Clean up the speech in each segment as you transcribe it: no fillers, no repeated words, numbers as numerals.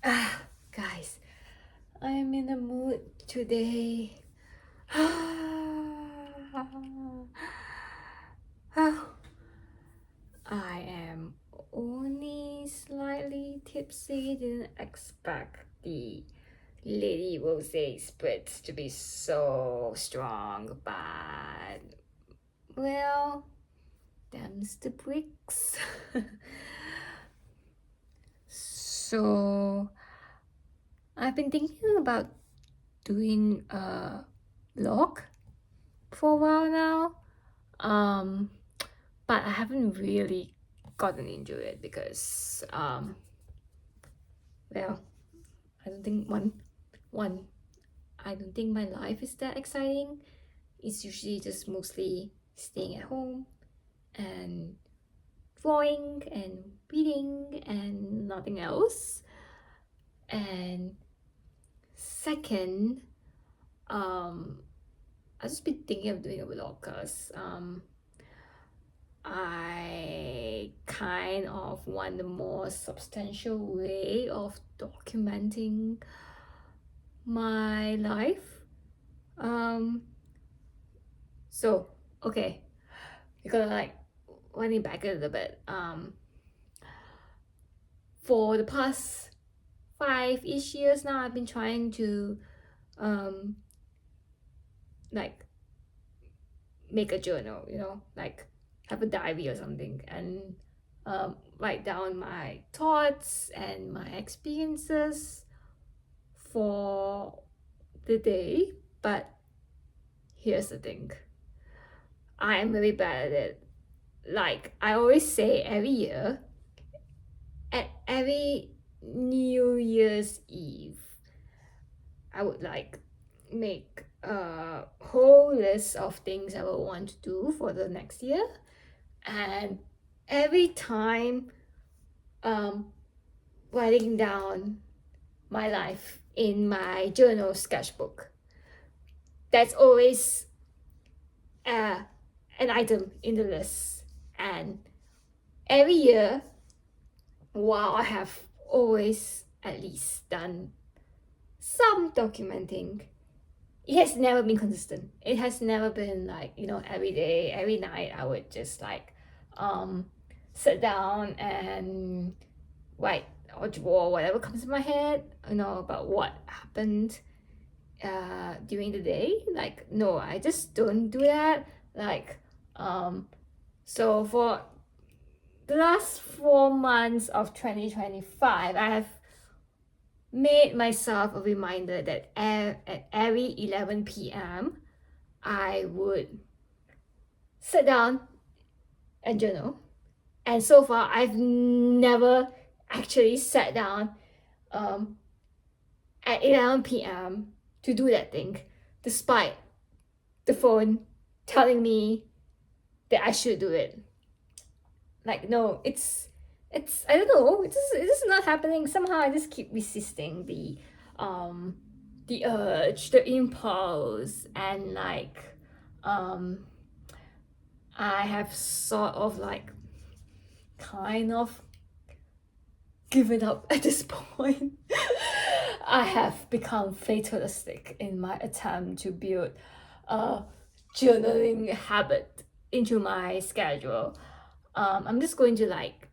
Guys, I am in the mood today. I am only slightly tipsy. Didn't expect the Lady Rosé spritz to be so strong, but well, them's the bricks. So I've been thinking about doing a vlog for a while now, but I haven't really gotten into it because well, I don't think one I don't think my life is that exciting. It's usually just mostly staying at home and drawing and reading and nothing else. And second, I've just been thinking of doing a vlog because I kind of want a more substantial way of documenting my life. So okay, we're gonna like run it back a little bit. For the past 5-ish years now, I've been trying to like make a journal, like have a diary or something, and write down my thoughts and my experiences for the day. But here's the thing, I am really bad at it. Like I always say, every year at every New Year's Eve, I would like make a whole list of things I would want to do for the next year, and every time writing down my life in my journal sketchbook, that's always an item in the list. And every year, while I have always at least done some documenting, it has never been consistent. It has never been like, every day, every night I would just like sit down and write or draw whatever comes to my head, about what happened during the day. Like, no, I just don't do that. Like, so for the last 4 months of 2025, I have made myself a reminder that at every 11 p.m. I would sit down and journal. And so far, I've never actually sat down at 11 p.m. to do that thing, despite the phone telling me that I should do it. Like, no, it's I don't know, it's just not happening. Somehow I just keep resisting the urge, the impulse, and like I have sort of like kind of given up at this point. I have become fatalistic in my attempt to build a journaling habit into my schedule. I'm just going to like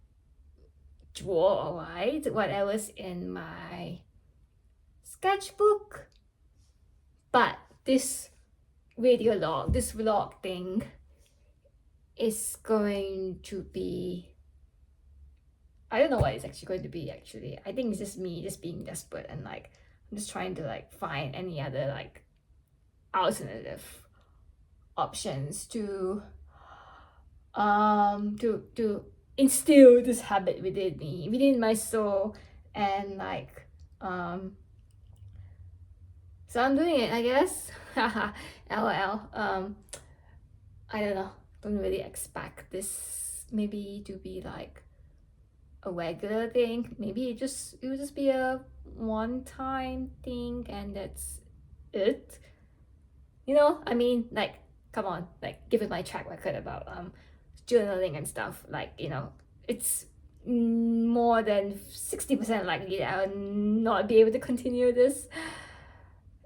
draw or write whatever's in my sketchbook. But this this vlog thing is going to be, I don't know what it's actually going to be actually. I think it's just me just being desperate, and like I'm just trying to like find any other like alternative options to instill this habit within me, within my soul. And like so I'm doing it, I guess. LOL. I don't know, don't really expect this maybe to be like a regular thing. Maybe it will just be a one-time thing, and that's it. I mean, like, come on, like, given my track record about journaling and stuff, like, it's more than 60% likely that I will not be able to continue this.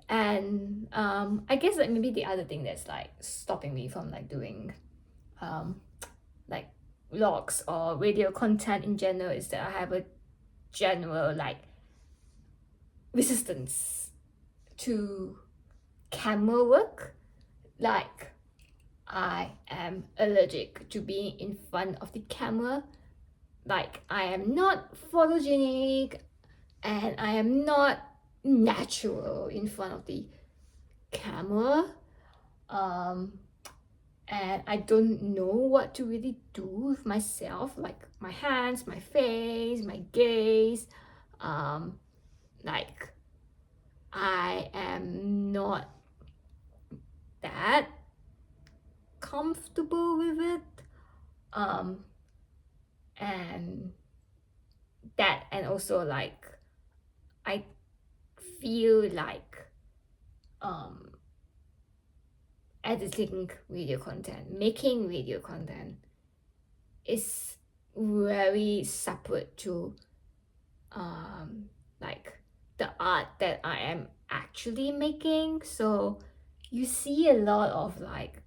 And I guess like maybe the other thing that's like stopping me from like doing like vlogs or radio content in general is that I have a general like resistance to camera work. Like I am allergic to being in front of the camera. Like I am not photogenic and I am not natural in front of the camera. And I don't know what to really do with myself, like my hands, my face, my gaze. Like I am not that comfortable with it. And that, and also like I feel like editing video content, making video content is very separate to like the art that I am actually making. So you see a lot of like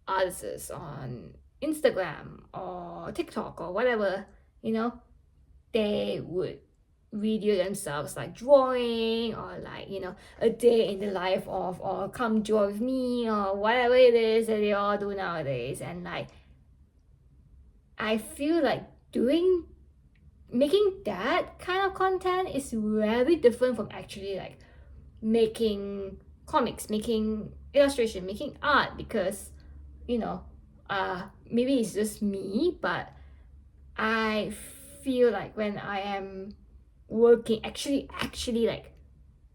artists on Instagram or TikTok or whatever, you know, they would video themselves like drawing, or like, you know, a day in the life of, or come draw with me, or whatever it is that they all do nowadays. And like I feel like making that kind of content is very different from actually like making comics, making illustration, making art. Because, you know, maybe it's just me, but I feel like when I am working, actually like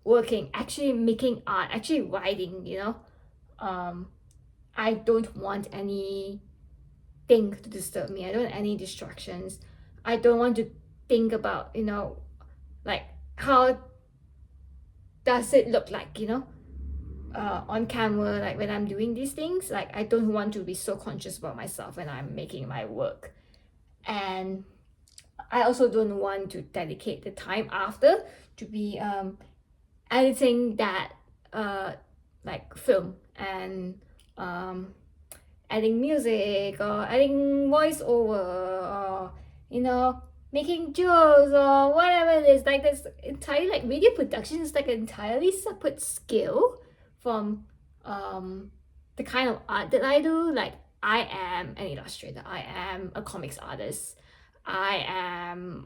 working, actually making art, actually writing, you know, I don't want anything to disturb me. I don't want any distractions. I don't want to think about, you know, like how does it look like, you know, on camera, like when I'm doing these things. Like I don't want to be so conscious about myself when I'm making my work. And I also don't want to dedicate the time after to be editing that like film, and adding music or adding voiceover, or, you know, making jokes or whatever it is. Like this entirely, like video production is like an entirely separate skill from the kind of art that I do. Like I am an illustrator, I am a comics artist, I'm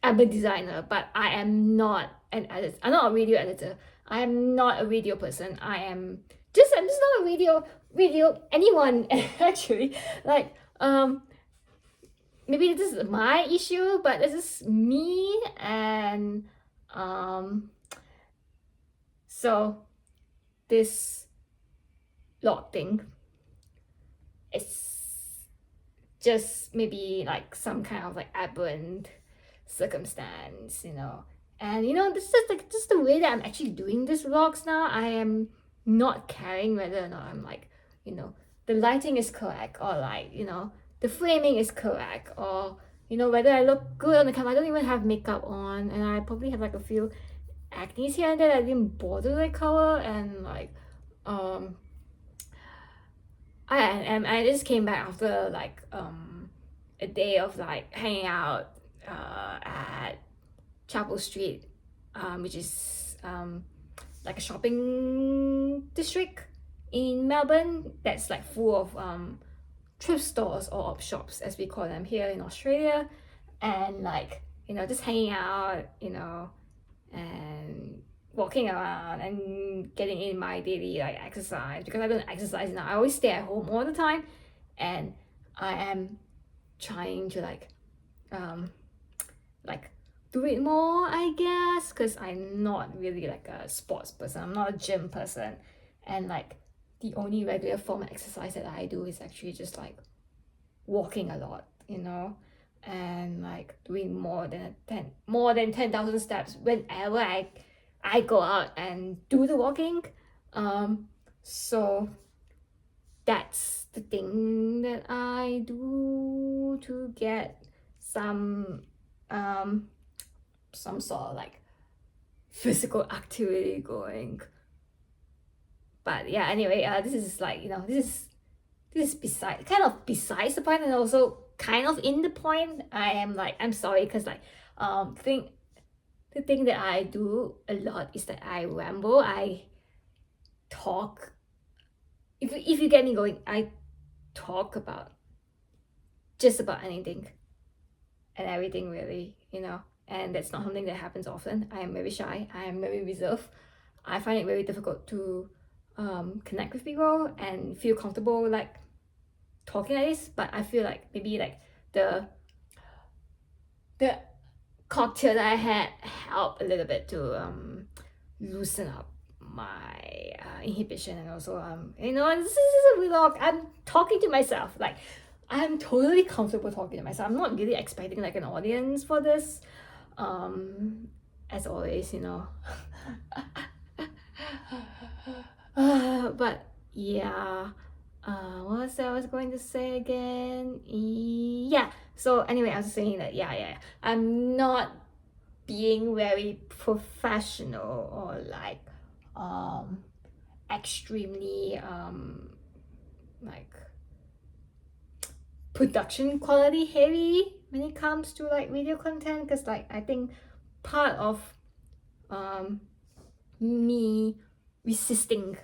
a designer, but I am not an editor. I'm not a video editor. I am not a video person. I'm just not a video anyone actually. Like maybe this is my issue, but this is me. And so this log thing is just maybe like some kind of like aberrant circumstance, you know. And you know, this is like just the way that I'm actually doing these vlogs now. I am not caring whether or not I'm like, you know, the lighting is correct, or like, you know, the framing is correct, or, you know, whether I look good on the camera. I don't even have makeup on, and I probably have like a few acne here and there that I didn't bother to color. And like I just came back after like a day of like hanging out at Chapel Street, which is like a shopping district in Melbourne that's like full of thrift stores, or op shops as we call them here in Australia. And like, you know, just hanging out, you know, and walking around and getting in my daily like exercise, because I don't exercise now. I always stay at home all the time, and I am trying to like do it more, I guess, because I'm not really like a sports person. I'm not a gym person, and like the only regular form of exercise that I do is actually just like walking a lot, you know, and like doing more than 10,000 steps whenever I go out and do the walking. So that's the thing that I do to get some sort of like physical activity going. But yeah, anyway, this is like, this is besides the point, and also kind of in the point. I'm sorry, because like the thing that I do a lot is that I ramble. I talk. If you get me going, I talk about just about anything and everything, really, and that's not something that happens often. I am very shy. I am very reserved. I find it very difficult to connect with people and feel comfortable like talking like this. But I feel like maybe like the cocktail that I had helped a little bit to loosen up my inhibition. And also this is a vlog. I'm talking to myself. Like, I'm totally comfortable talking to myself. I'm not really expecting like an audience for this, as always. But yeah, what was I was going to say again? Yeah, so anyway, I was saying that yeah, I'm not being very professional or like extremely like production quality heavy when it comes to like video content, because like I think part of me resisting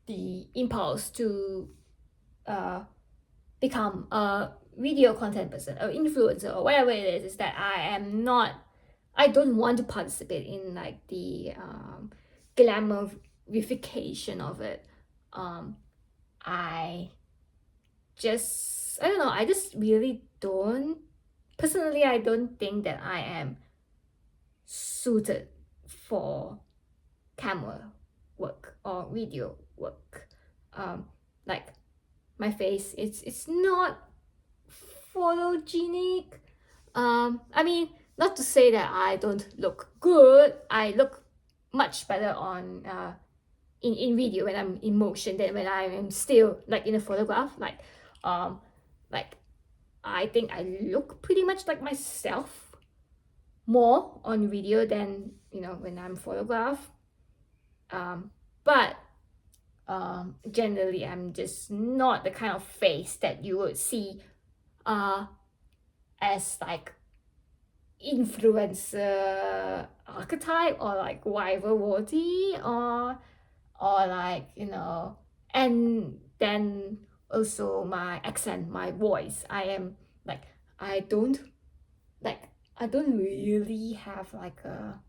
the impulse to become a video content person or influencer or whatever it is that I don't want to participate in like the glamorification of it. I don't know, I just really don't, personally, I don't think that I am suited for camera work or video work. Like, my face, it's not photogenic. I mean, not to say that I don't look good. I look much better on in video when I'm in motion than when I am still like in a photograph. Like I think I look pretty much like myself more on video than when I'm photographed. But generally, I'm just not the kind of face that you would see as like influencer archetype or like viral worthy or like and then also my accent, my voice. I don't really have like a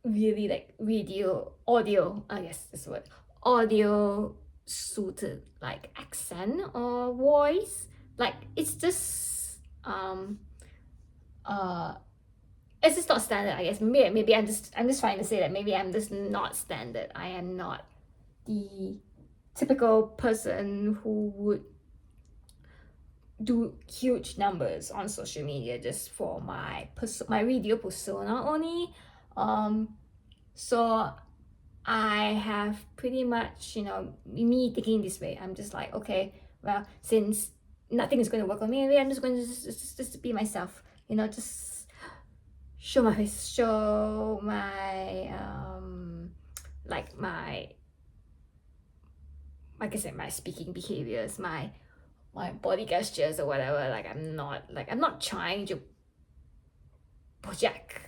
really like video audio, I guess that's the word, audio suited like accent or voice. Like, it's just it's just not standard, I guess. Maybe I'm just trying to say that maybe I'm just not standard. I am not the typical person who would do huge numbers on social media just for my video persona only. So I have pretty much, me thinking this way. I'm just like, okay, well, since nothing is going to work on me, maybe I'm just going to just be myself, just show my face, show my like I said, my speaking behaviors, my body gestures or whatever. Like, I'm not trying to project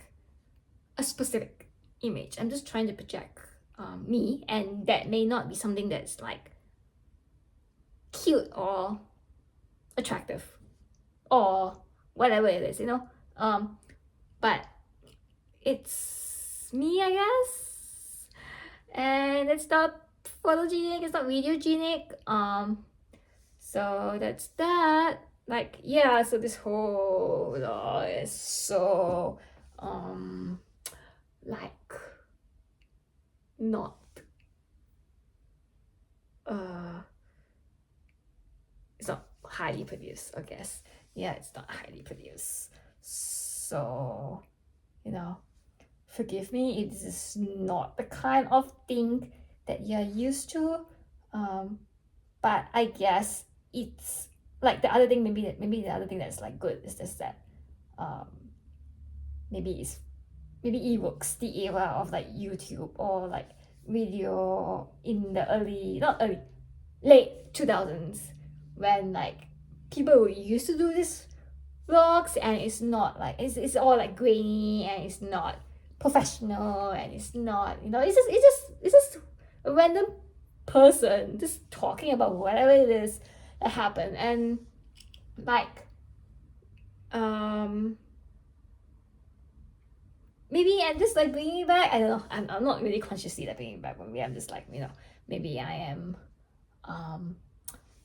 a specific image. I'm just trying to project me, and that may not be something that's like cute or attractive or whatever it is, but it's me, I guess, and it's not photogenic, it's not videogenic. So that's that. Like, yeah, so this whole is so like not it's not highly produced, I guess. Yeah, it's not highly produced. So, forgive me if this is not the kind of thing that you're used to. But I guess it's like the other thing, maybe the other thing that's like good is just that um maybe it works the era of like YouTube or like video in the not early, late 2000s, when like people were used to do this vlogs, and it's not like it's all like grainy, and it's not professional, and it's not, it's just a random person just talking about whatever it is that happened. And like maybe I'm just like bringing it back. I don't know, I'm not really consciously like bringing it back, but maybe I'm just like, maybe I am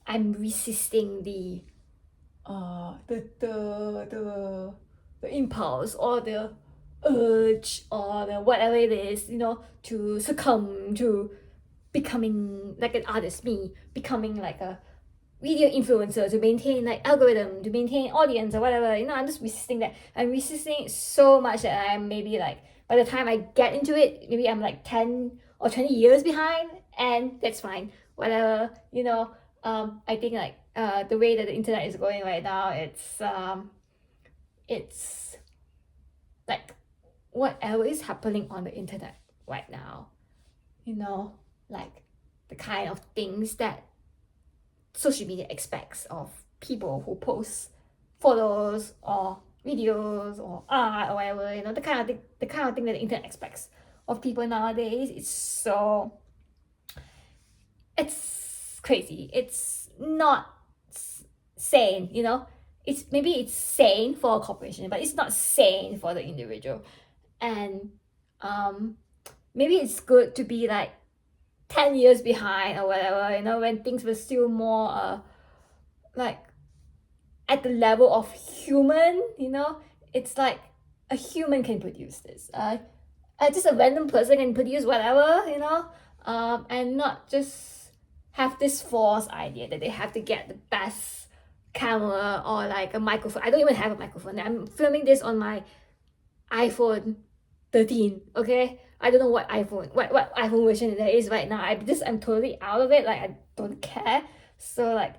I'm resisting the impulse or the urge or the whatever it is, to succumb to becoming like an artist, me becoming like a video influencer, to maintain like algorithm, to maintain audience or whatever. I'm just resisting that. I'm resisting it so much that I'm maybe like, by the time I get into it, maybe I'm like 10 or 20 years behind, and that's fine, whatever. I think like the way that the internet is going right now, it's like whatever is happening on the internet right now, like the kind of things that social media expects of people who post photos or videos or art or whatever, the kind of thing that the internet expects of people nowadays. It's crazy. It's not sane. It's sane for a corporation, but it's not sane for the individual. And maybe it's good to be like 10 years behind or whatever, when things were still more like at the level of human. It's like a human can produce this, just a random person can produce whatever, and not just have this false idea that they have to get the best camera or like a microphone. I don't even have a microphone. I'm filming this on my iPhone 13. Okay, I don't know what iPhone version there is right now. I'm totally out of it. Like, I don't care. So like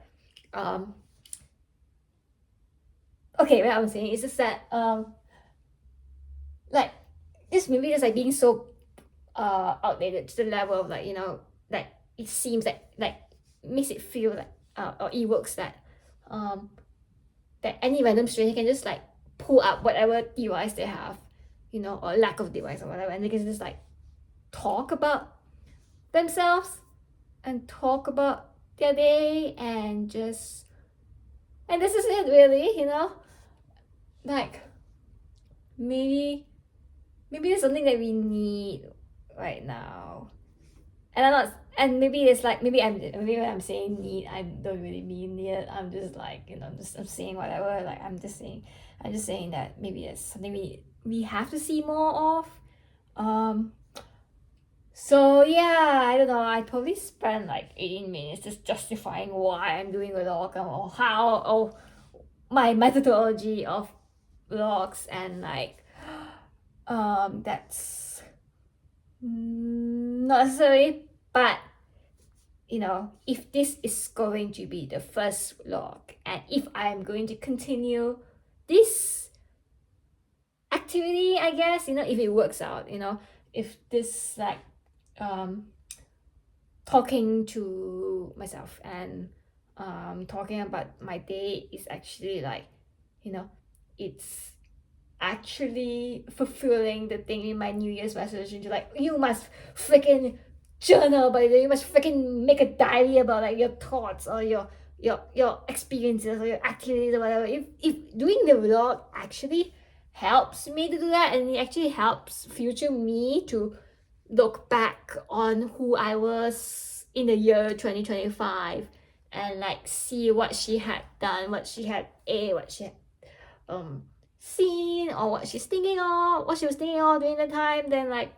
okay, what I'm saying is just that like this movie is like being so outdated to the level of like, like it seems like makes it feel like or it works that that any random stranger can just like pull up whatever device they have, or lack of device or whatever, and they can just like talk about themselves and talk about their day, and this is it really, like maybe there's something that we need right now. And I'm not, and maybe it's like, maybe when I'm saying need, I don't really mean it. I'm just like, I'm saying whatever. Like, I'm just saying that maybe it's something we have to see more of. So yeah, I don't know. I probably spent like 18 minutes just justifying why I'm doing vlog, or how, or my methodology of vlogs, and like that's not necessary. But if this is going to be the first vlog, and if I'm going to continue this activity, I guess, if it works out, if this like talking to myself and talking about my day is actually like, it's actually fulfilling the thing in my New Year's resolution to like, you must freaking journal about it, you must freaking make a diary about like your thoughts or your experiences or your activities or whatever. If doing the vlog actually helps me to do that, and it actually helps future me to look back on who I was in the year 2025, and like see what she had done, what she had what she had seen, or what she was thinking of during the time, then like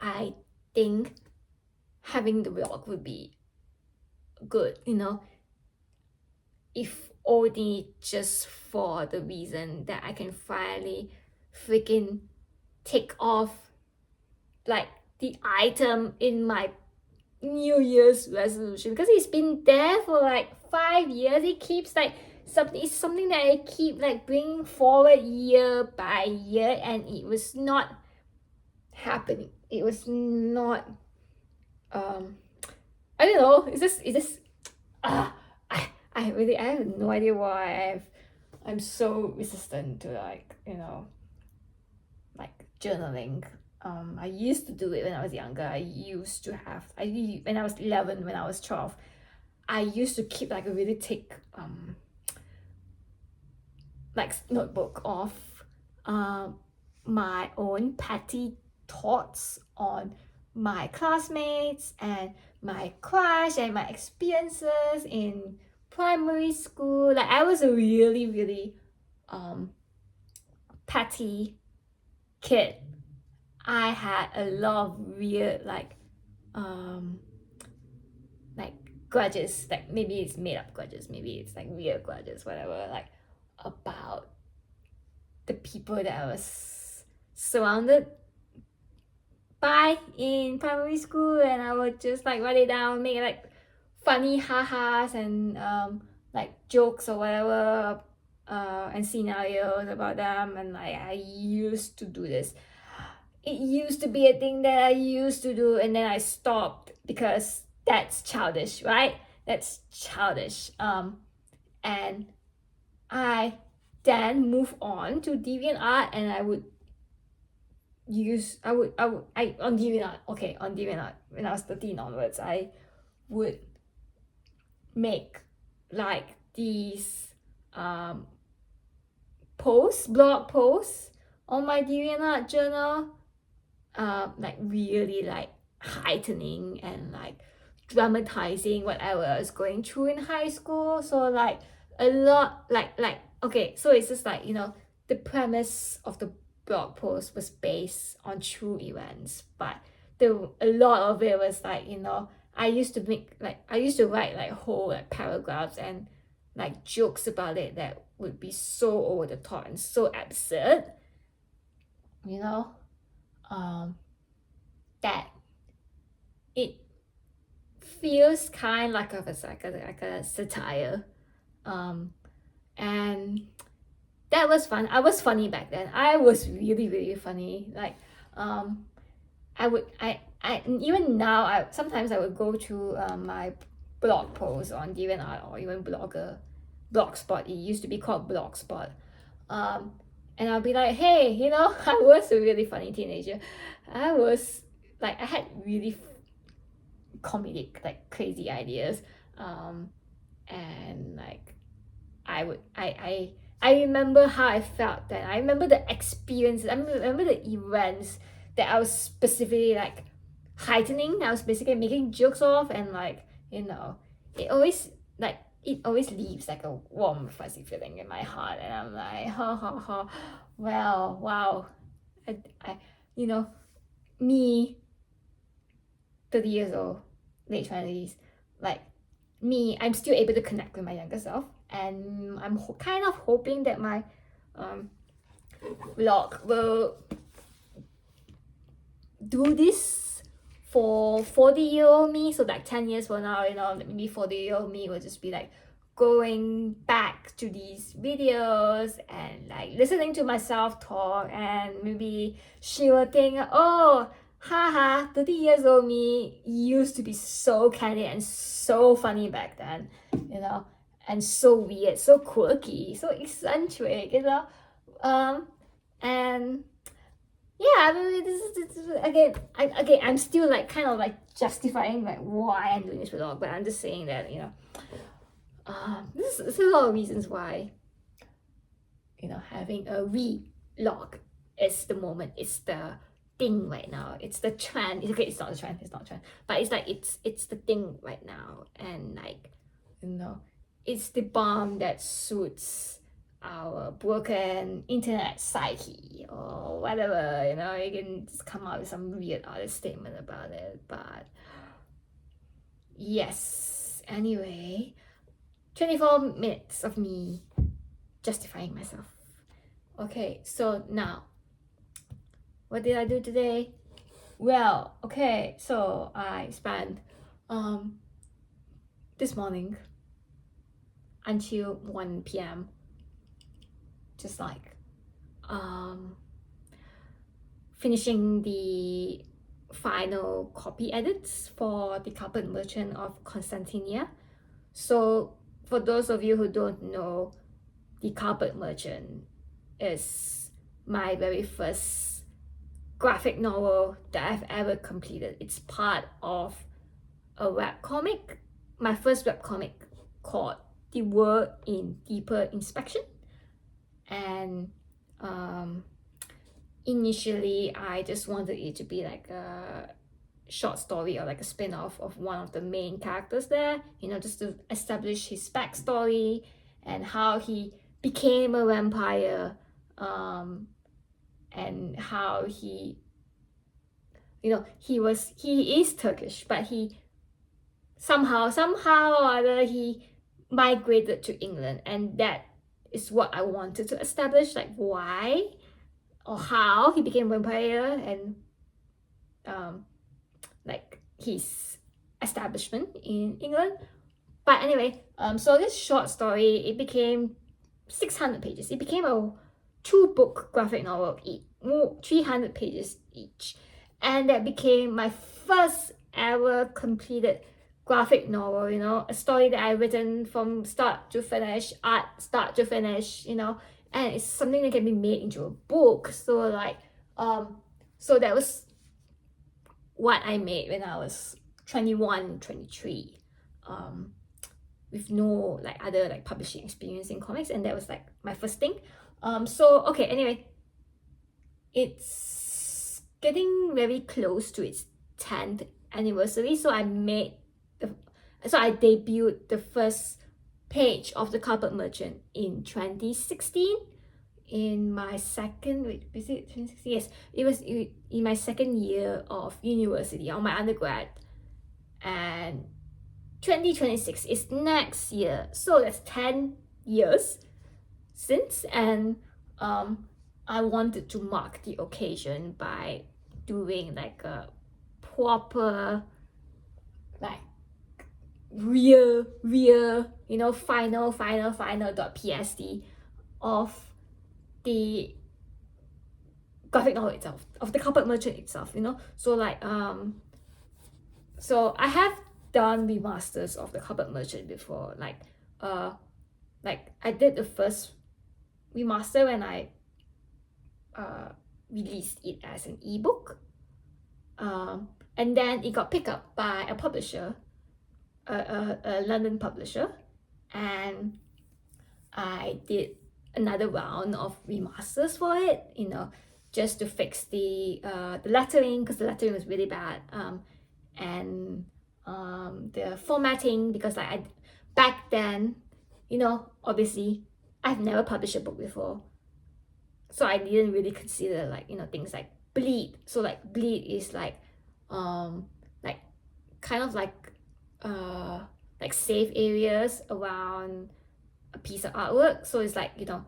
I think having the vlog would be good, if only just for the reason that I can finally freaking take the item in my New Year's resolution, because it's been there for like 5 years. It keeps like it's something that I keep like bringing forward year by year, and it was not happening. It was not I don't know, it's just I really, I have no idea why I'm so resistant to like, like journaling. I used to do it when I was younger. When I was 11, when I was 12, I used to keep like a really thick like notebook of my own petty thoughts on my classmates and my crush and my experiences in primary school. Like I was a really, really petty kid. I had a lot of weird like grudges. Like maybe it's made up grudges, maybe it's like weird grudges, whatever, like about the people that I was surrounded by in primary school, and I would just like write it down, make like funny ha-has and like jokes or whatever, and scenarios about them. And like I used to do this. It used to be a thing that I used to do, and then I stopped because that's childish, right? That's childish. And I then move on to DeviantArt, and I on DeviantArt, okay, on DeviantArt, when I was 13 onwards, I would make like these blog posts on my DeviantArt journal, like really like heightening and like dramatizing whatever I was going through in high school. So like a lot like okay, so it's just like, the premise of the blog post was based on true events, but a lot of it was like, I used to write like whole like paragraphs and like jokes about it that would be so over the top and so absurd, that it feels kind like of a satire, and that was fun. I was funny back then. I was really, really funny. Like even now, sometimes I would go to my blog posts on DeviantArt or even Blogspot. It used to be called Blogspot. And I'll be like, hey, I was a really funny teenager. I had really comedic, like crazy ideas. And like I remember how I felt then. I remember the experiences. I remember the events that I was specifically like heightening. I was basically making jokes of, and like, it always leaves like a warm fuzzy feeling in my heart, and I'm like, ha ha ha, well, wow. I me, 30 years old, late 20s, like me, I'm still able to connect with my younger self, and I'm kind of hoping that my vlog will do this for 40-year-old me. So like 10 years from now, maybe 40-year-old me will just be like going back to these videos and like listening to myself talk, and maybe she will think, oh, haha, 30 years old me used to be so candid and so funny back then, and so weird, so quirky, so eccentric, and yeah, I mean, this is again, I'm still like kind of like justifying like why I'm doing this vlog, but I'm just saying that, there's a lot of reasons why, having a vlog is the moment, it's the thing right now, it's the trend. It's okay, it's not a trend, but it's like it's the thing right now, and like, it's the balm that suits our broken internet psyche or whatever. You can just come out with some weird artist statement about it, but yes, anyway, 24 minutes of me justifying myself. Okay, so now, what did I do today? Well, okay, so I spent this morning until 1 p.m. just like finishing the final copy edits for The Carpet Merchant of Constantinia. So for those of you who don't know, The Carpet Merchant is my very first graphic novel that I've ever completed. It's part of a webcomic, my first webcomic called The World in Deeper Inspection. And initially I just wanted it to be like a short story or like a spin-off of one of the main characters there, you know, just to establish his backstory and how he became a vampire, and how he, you know, he is Turkish, but he somehow or other he migrated to England, and that is what I wanted to establish, like why or how he became a vampire, and like his establishment in England. But anyway, so this short story, it became 600 pages. It became a 2-book graphic novel, 300 pages each, and that became my first ever completed graphic novel, you know, a story that I've written from start to finish, start to finish, you know, and it's something that can be made into a book. So like so that was what I made when I was 21, 23, with no like other like publishing experience in comics, and that was like my first thing. So okay, anyway, it's getting very close to its 10th anniversary, so I debuted the first page of The Carpet Merchant in 2016, in my second, wait, is it 2016? Yes, it was in my second year of university, on my undergrad, and 2026 is next year, so that's 10 years since. And I wanted to mark the occasion by doing like a proper, like real, you know, final .psd of the graphic novel itself, of The Carpet Merchant itself, you know. So like so I have done remasters of The Carpet Merchant before, like I did the first remaster when I released it as an ebook, and then it got picked up by a publisher, a London publisher, and I did another round of remasters for it, you know, just to fix the lettering, because the lettering was really bad, and the formatting, because like back then, you know, obviously I've never published a book before, so I didn't really consider like, you know, things like bleed. So like bleed is like kind of like safe areas around a piece of artwork. So it's like, you know,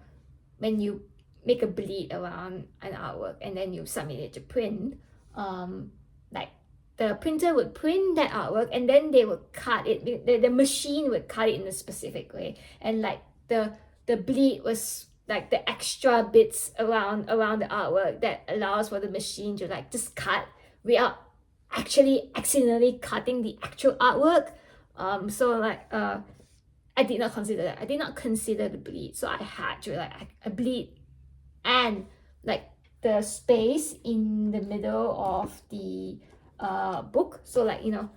when you make a bleed around an artwork and then you submit it to print, like the printer would print that artwork and then they would cut it, the machine would cut it in a specific way, and like the bleed was like the extra bits around the artwork that allows for the machine to like just cut without actually accidentally cutting the actual artwork. So like I did not consider that. I did not consider the bleed, so I had to like a bleed and like the space in the middle of the book. So like, you know,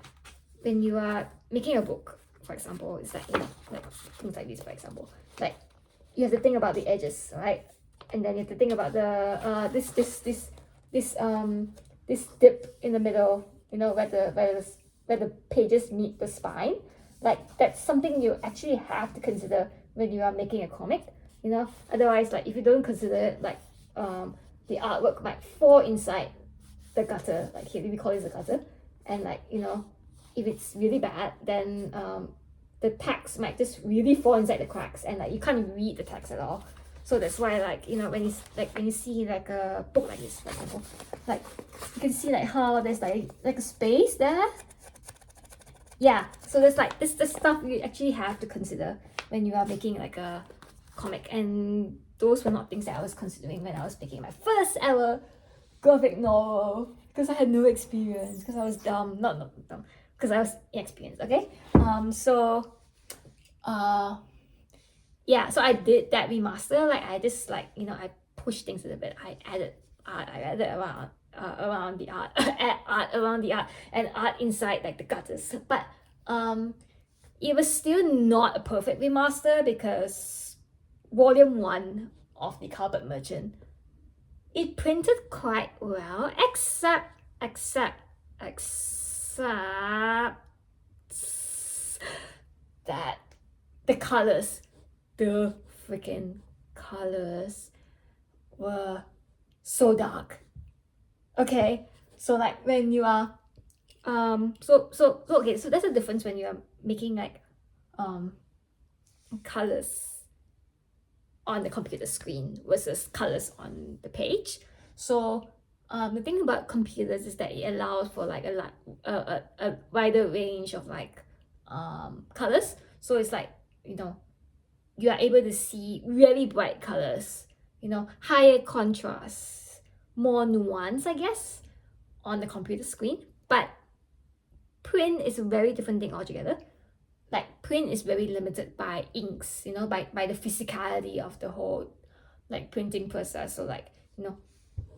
when you are making a book, for example, it's like, you know, like things like this, for example, like you have to think about the edges, right? And then you have to think about the this dip in the middle, you know, where the pages meet the spine. Like that's something you actually have to consider when you are making a comic, you know. Otherwise, like if you don't consider it, like the artwork might fall inside the gutter, like here we call it the gutter, and like, you know, if it's really bad, then the text might just really fall inside the cracks, and like you can't read the text at all. So that's why, like, you know, when you see like a book like this, for example, like you can see like how there's like a space there. Yeah, so there's like this the stuff you actually have to consider when you are making like a comic, and those were not things that I was considering when I was making my first ever graphic novel, because I had no experience, because I was dumb, not dumb, because I was inexperienced. Okay, so yeah, so I did that remaster. Like I just, like, you know, I pushed things a little bit. I added art, I added around the art, add art around the art, and art inside like the gutters. But it was still not a perfect remaster, because volume 1 of the Carpet Merchant, it printed quite well, except that the colors, the freaking colors were so dark. Okay, so like when you are so okay, so that's the difference when you are making like colors on the computer screen versus colors on the page. So the thing about computers is that it allows for like a wider range of like colors. So it's like, you know, you are able to see really bright colors, you know, higher contrast, more nuance, I guess, on the computer screen. But print is a very different thing altogether. Like print is very limited by inks, you know, by the physicality of the whole like printing process. So like, you know,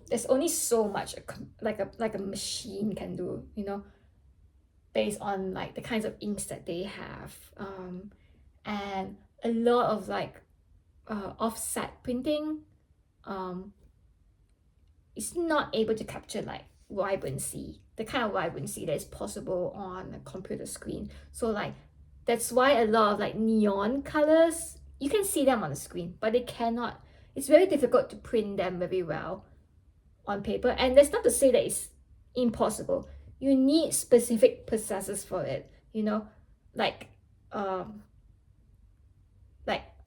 there's only so much like a machine can do, you know, based on like the kinds of inks that they have, and a lot of like offset printing is not able to capture like vibrancy, the kind of vibrancy that is possible on a computer screen. So like that's why a lot of like neon colors, you can see them on the screen, but they cannot, it's very difficult to print them very well on paper. And that's not to say that it's impossible. You need specific processes for it, you know, like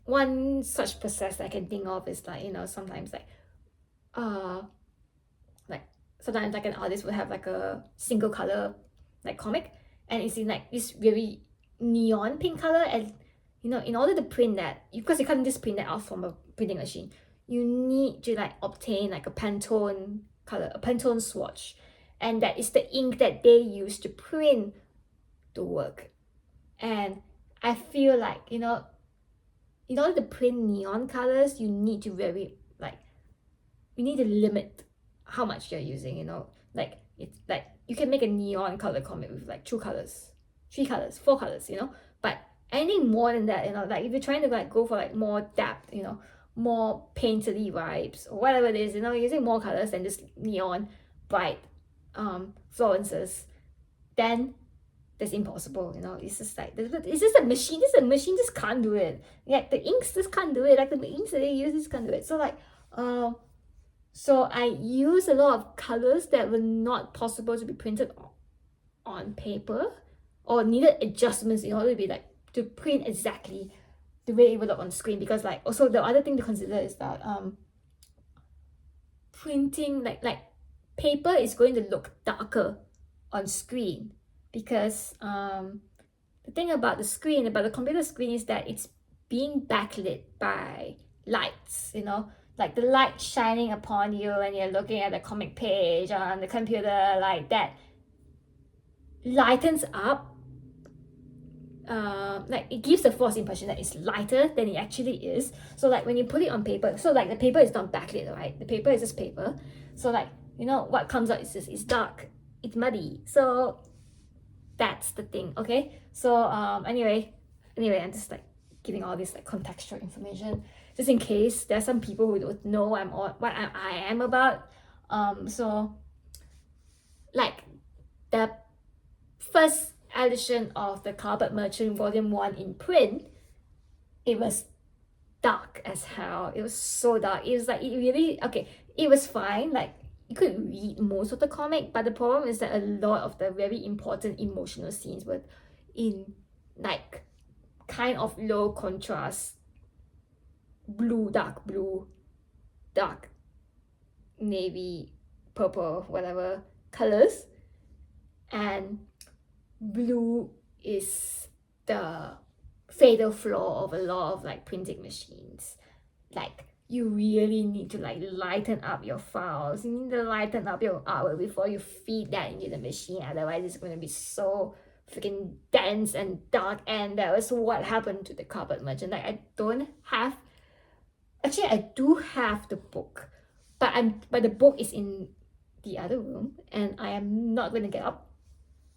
one such process that I can think of is like, you know, sometimes like sometimes like an artist would have like a single color like comic, and it's in like this very neon pink color, and you know, in order to print that, because you can't just print that out from a printing machine, you need to like obtain like a Pantone color, a Pantone swatch, and that is the ink that they use to print the work. And I feel like, you know, in order to print neon colors, you need to very like, you need to limit how much you're using, you know, like it's like you can make a neon color comic with like 2 colors, 3 colors, 4 colors, you know, but anything more than that, you know, like if you're trying to like go for like more depth, you know, more painterly vibes or whatever it is, you know, using more colors than just neon bright fluences, then that's impossible, you know. It's just like, it's just a machine, just can't do it. Like the inks just can't do it, like the inks that they use just can't do it. So like so I use a lot of colors that were not possible to be printed on paper, or needed adjustments in order to be like, to print exactly the way it would look on screen. Because like, also the other thing to consider is that printing like paper is going to look darker on screen, because the thing about the screen, about the computer screen, is that it's being backlit by lights, you know, like the light shining upon you when you're looking at the comic page on the computer, like that lightens up, like it gives the false impression that it's lighter than it actually is. So like when you put it on paper, so like the paper is not backlit, right? The paper is just paper. So like, you know, what comes out is just, it's dark, it's muddy. So that's the thing, okay? So anyway, I'm just like giving all this like contextual information just in case there's some people who don't know what I am about. So like the first edition of the Carpet Merchant Volume 1 in print, it was dark as hell. It was so dark. It was like, it really, okay, it was fine, like you could read most of the comic, but the problem is that a lot of the very important emotional scenes were in like kind of low contrast blue, dark navy, purple, whatever colors, and blue is the fatal flaw of a lot of like printing machines. Like, you really need to like lighten up your files, you need to lighten up your artwork before you feed that into the machine, otherwise it's going to be so freaking dense and dark. And that was what happened to the carpet merchant. Like, I don't have, actually I do have the book, but the book is in the other room and I am not going to get up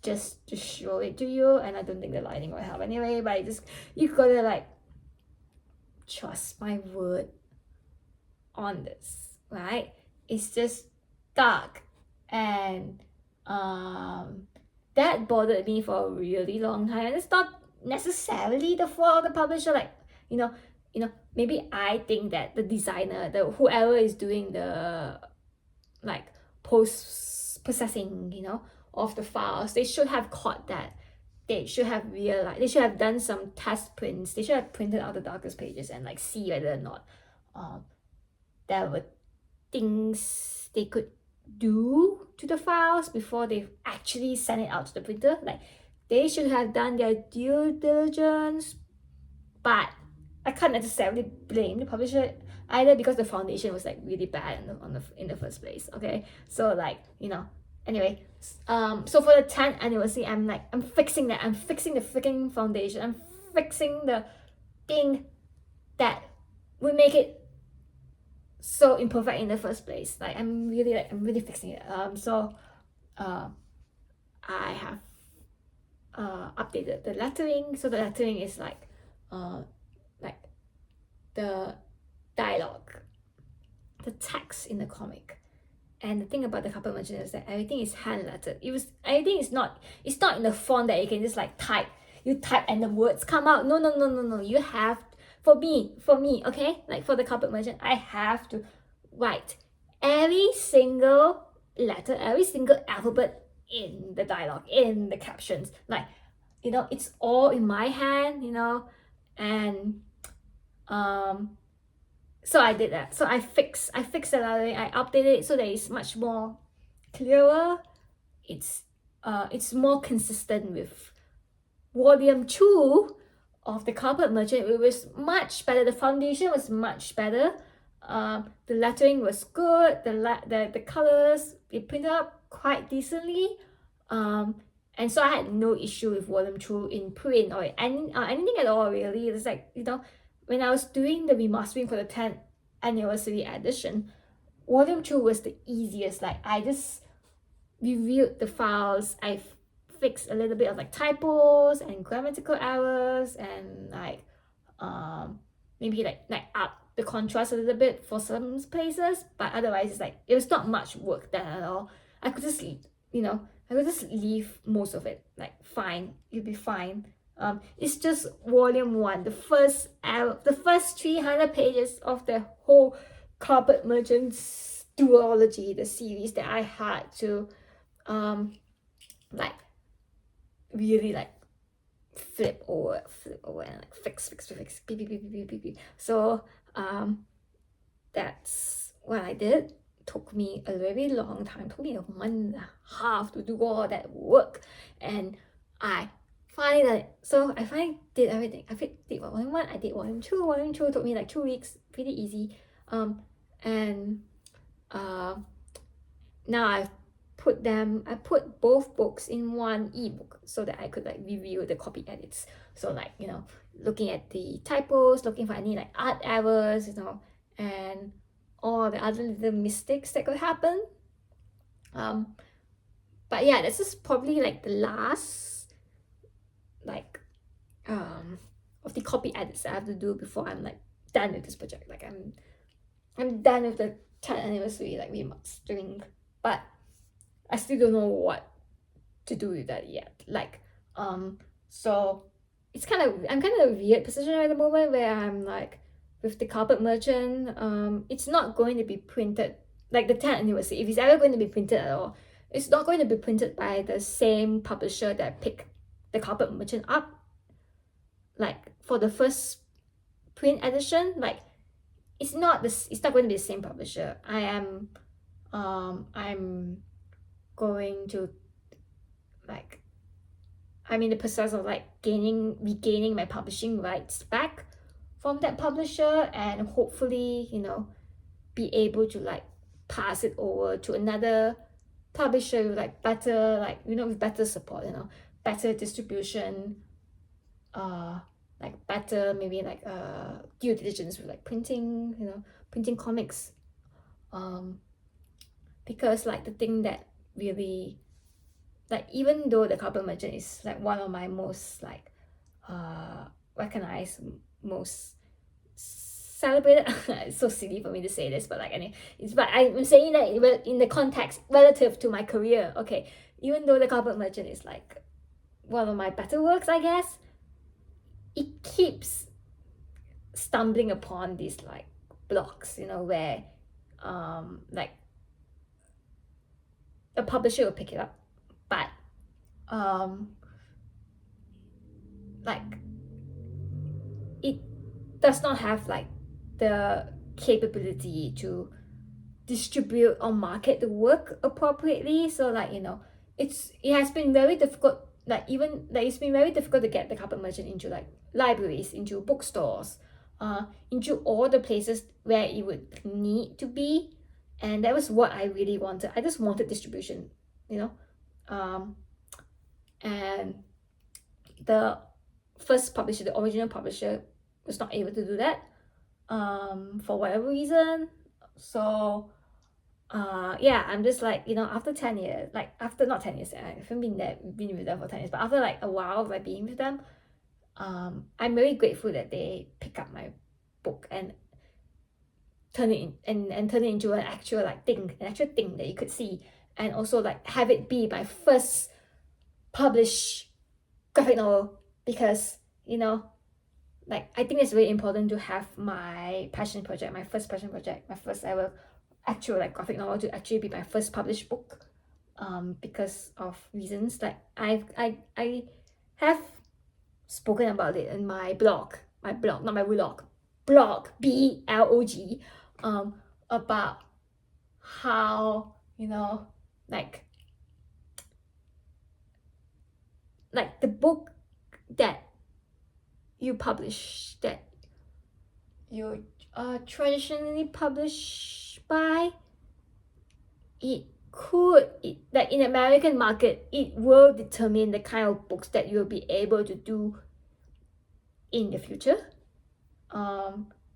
just to show it to you, and I don't think the lighting will help anyway. But you gotta like trust my word on this, right? It's just dark, and that bothered me for a really long time. And it's not necessarily the fault of the publisher. Like, you know, maybe I think that the designer, whoever is doing the like post processing, of the files, they should have caught that. They should have realized, they should have done some test prints. They should have printed out the darkest pages and like see whether or not there were things they could do to the files before they actually send it out to the printer. Like, they should have done their due diligence. But I can't necessarily blame the publisher either, because the foundation was like really bad in the first place. Okay, so like, anyway, so for the 10th anniversary, I'm fixing that. I'm fixing the freaking foundation. I'm fixing the thing that would make it so imperfect in the first place. Like, I'm really fixing it. I have updated the lettering. So the lettering is like the dialogue, the text in the comic. And the thing about the carpet merchant is that everything is hand lettered. It's not in the font that you can just like type. You type and the words come out. No. You have, for me, okay? Like, for the carpet merchant, I have to write every single letter, every single alphabet in the dialogue, in the captions. Like, it's all in my hand, and so I did that. So I fixed the lettering. I updated it so that it's much more clearer. It's more consistent with volume 2 of the carpet merchant. It was much better. The foundation was much better. The lettering was good. The colors, it printed up quite decently. And so I had no issue with volume 2 in print or anything at all, really. It's like, when I was doing the remastering for the 10th anniversary edition, volume 2 was the easiest. Like, I just reviewed the files. I fixed a little bit of like typos and grammatical errors, and like maybe like up the contrast a little bit for some places. But otherwise, it's like, it was not much work done at all. I could just leave most of it. Like, fine, you'll be fine. It's just volume 1, the first 300 pages of the whole carpet merchant's duology, the series that I had to really like flip over and like fix beep. So that's what I did. Took me a very long time. Took me a month and a half to do all that work, and I finally did everything. I did volume 1, I did volume 2. Volume 2 took me like 2 weeks, pretty easy. And now I put both books in one ebook so that I could like review the copy edits. So like, looking at the typos, looking for any like art errors, and all the other little mistakes that could happen. But yeah, this is probably like the last of the copy edits I have to do before I'm like done with this project. Like, I'm done with the 10th anniversary like remastering, but I still don't know what to do with that yet. Like, so I'm kind of a weird position at the moment where I'm like, with the carpet merchant, it's not going to be printed, like the 10th anniversary, if it's ever going to be printed at all, it's not going to be printed by the same publisher that picked the carpet merchant up. Like, for the first print edition, like, it's not going to be the same publisher. I'm going to, like, I'm in the process of like regaining my publishing rights back from that publisher, and hopefully, be able to like pass it over to another publisher with like better, like, with better support, better distribution, like better, maybe like due diligence with like printing, printing comics, because like the thing that really, like, even though the Carbon Merchant is like one of my most like recognized, most celebrated, it's so silly for me to say this, but like, anyway, but I'm saying that in the context relative to my career, okay, even though the Carbon Merchant is like one of my better works, I guess, it keeps stumbling upon these like blocks, where like a publisher will pick it up, but like it does not have like the capability to distribute or market the work appropriately. So like, it has been very difficult, like even like it's been very difficult to get the Carbon Merchant into like libraries, into bookstores, into all the places where it would need to be. And that was what I really wanted. I just wanted distribution, and the first publisher, the original publisher, was not able to do that, for whatever reason. So yeah, I'm just like, after 10 years, like after not 10 years, I haven't been with them for 10 years, but after like a while of like being with them, I'm very grateful that they pick up my book and turn it into an actual thing that you could see, and also like have it be my first published graphic novel, because like, I think it's very important to have my first passion project, my first ever actual like graphic novel to actually be my first published book, because of reasons like I have spoken about it in my blog, not my vlog, blog, blog, about how, like the book that you publish, that you traditionally published by, like in American market, it will determine the kind of books that you'll be able to do in the future.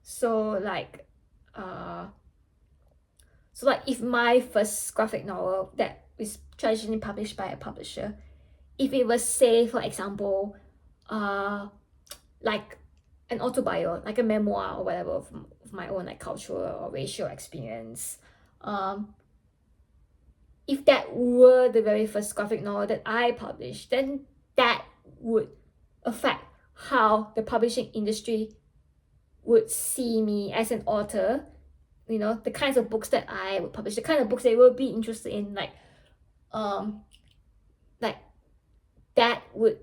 So like if my first graphic novel that is traditionally published by a publisher, if it was, say, for example, like an autobiography, like a memoir or whatever of my own like cultural or racial experience, if that were the very first graphic novel that I published, then that would affect how the publishing industry would see me as an author. The kinds of books that I would publish, the kind of books they will be interested in, like that would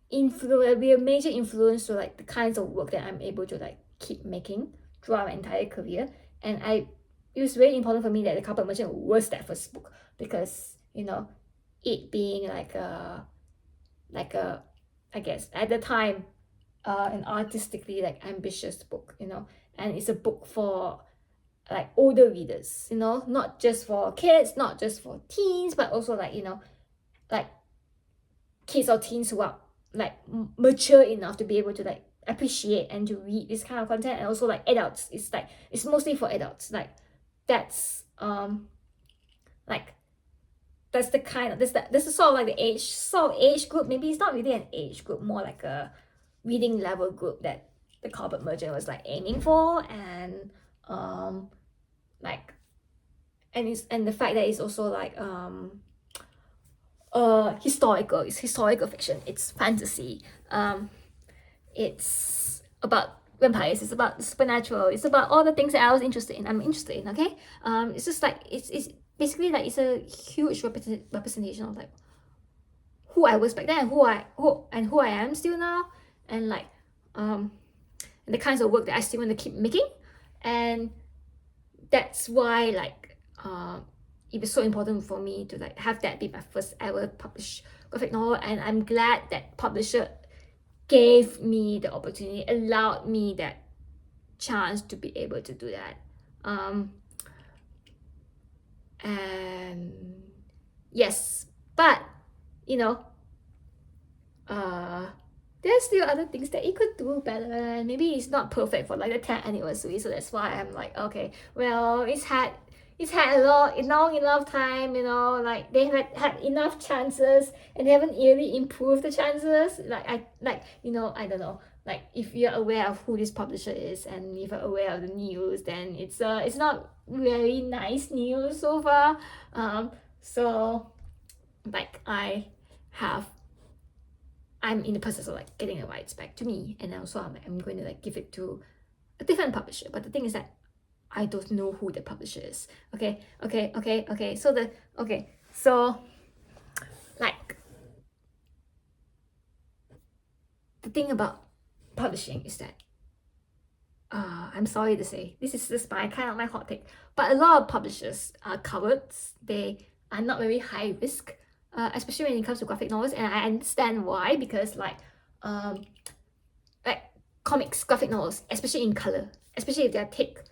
be a major influence to like the kinds of work that I'm able to like keep making throughout my entire career. And it was very important for me that the Carbon Merchant was that first book, because it being like a I guess at the time an artistically like ambitious book, and it's a book for like older readers, not just for kids, not just for teens, but also like like kids or teens who are like mature enough to be able to like appreciate and to read this kind of content. And also like adults, it's mostly for adults, like that's like that's the kind of this is sort of like the age group. Maybe it's not really an age group, more like a reading level group that the Carbon Merchant was like aiming for. And like and the fact that it's also like it's historical fiction, it's fantasy, it's about vampires, it's about the supernatural, it's about all the things that I'm interested in. Okay, it's just like it's basically like it's a huge representation of like who I was back then, and who I am still now. And like and the kinds of work that I still want to keep making. And that's why like it was so important for me to like have that be my first ever published graphic novel. And I'm glad that publisher gave me the opportunity, allowed me that chance to be able to do that. And yes, but you know, there's still other things that it could do better, and maybe it's not perfect for like the 10th anniversary. So that's why I'm like, okay, well, it's had a long enough time, you know, like they had enough chances and they haven't really improved the chances. I don't know, like if you're aware of who this publisher is and if you're aware of the news, then it's not very nice news so far. So like I'm in the process of like getting the rights back to me, and also I'm going to like give it to a different publisher. But the thing is that I don't know who the publisher is. Okay. So like the thing about publishing is that I'm sorry to say, this is just my hot take, but a lot of publishers are cowards. They are not very high risk, especially when it comes to graphic novels, and I understand why, because like comics, graphic novels, especially in color, especially if they're thick,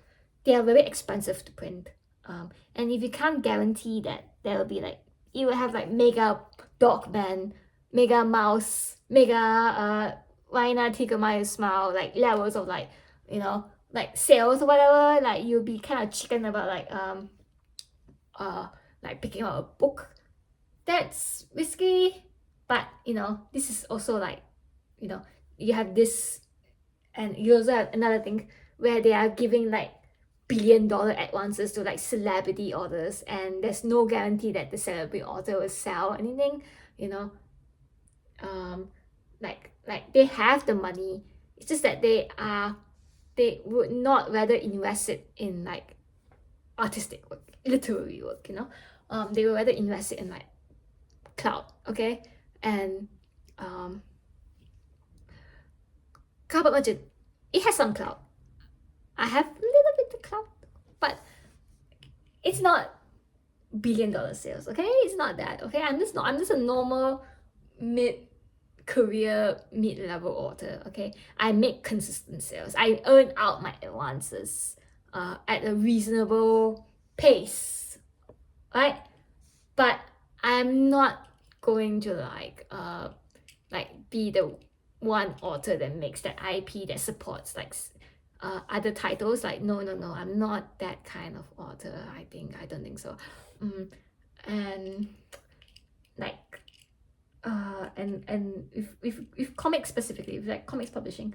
they are very expensive to print. And if you can't guarantee that there will be like, you will have like mega Dogman, mega mouse, mega Raina Tiger Mayo Smile, like levels of like, you know, like sales or whatever, like you'll be kind of chicken about like picking up a book. That's risky, but you know, this is also like, you know, you have this, and you also have another thing where they are giving like billion-dollar advances to like celebrity authors, and there's no guarantee that the celebrity author will sell anything, you know. Like they have the money, it's just that they would not rather invest it in like artistic work, literary work, you know. They would rather invest it in like cloud, okay. And Carbon Merchant, it has some cloud. I have a little bit of cloud, but it's not billion-dollar sales, okay. It's not that, okay. I'm just a normal mid-career, mid-level author, okay. I make consistent sales, I earn out my advances at a reasonable pace, right? But I'm not going to like be the one author that makes that IP that supports like other titles. Like no, I'm not that kind of author. I don't think so. And like and if comics specifically, if like comics publishing,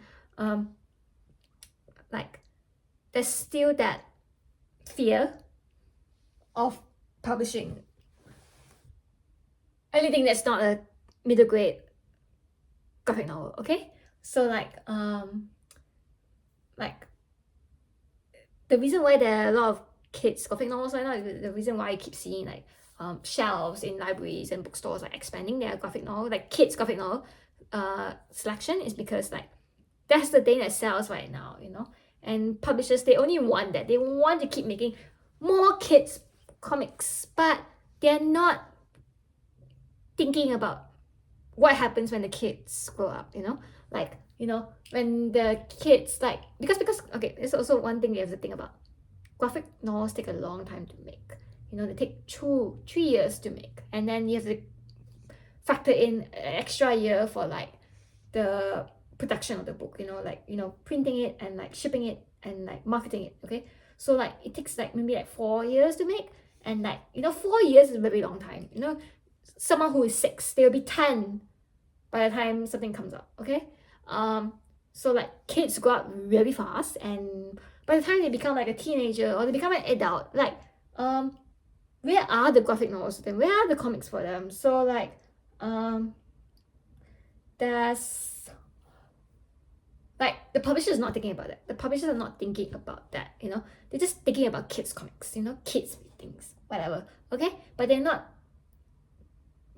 like there's still that fear of publishing anything that's not a middle grade graphic novel, okay. So like the reason why there are a lot of kids graphic novels right now, the reason why I keep seeing like shelves in libraries and bookstores like expanding their graphic novel, like kids graphic novel selection, is because like that's the thing that sells right now, you know. And publishers, they only want that, they want to keep making more kids comics, but they're not thinking about what happens when the kids grow up, you know. Like, you know, when the kids like, because okay, there's also one thing you have to think about. Graphic novels take a long time to make, you know. They take 3 years to make, and then you have to factor in an extra year for like the production of the book, you know, like, you know, printing it and like shipping it and like marketing it, okay. So like it takes like maybe like 4 years to make, and like, you know, 4 years is a very long time, you know. Someone who is 6, they'll be 10 by the time something comes out, okay. So like kids grow up really fast, and by the time they become like a teenager or they become an adult, like where are the graphic novels for them, where are the comics for them? So like there's like, the publisher is not thinking about that. The publishers are not thinking about that, you know. They're just thinking about kids comics, you know, kids things, whatever, okay. But they're not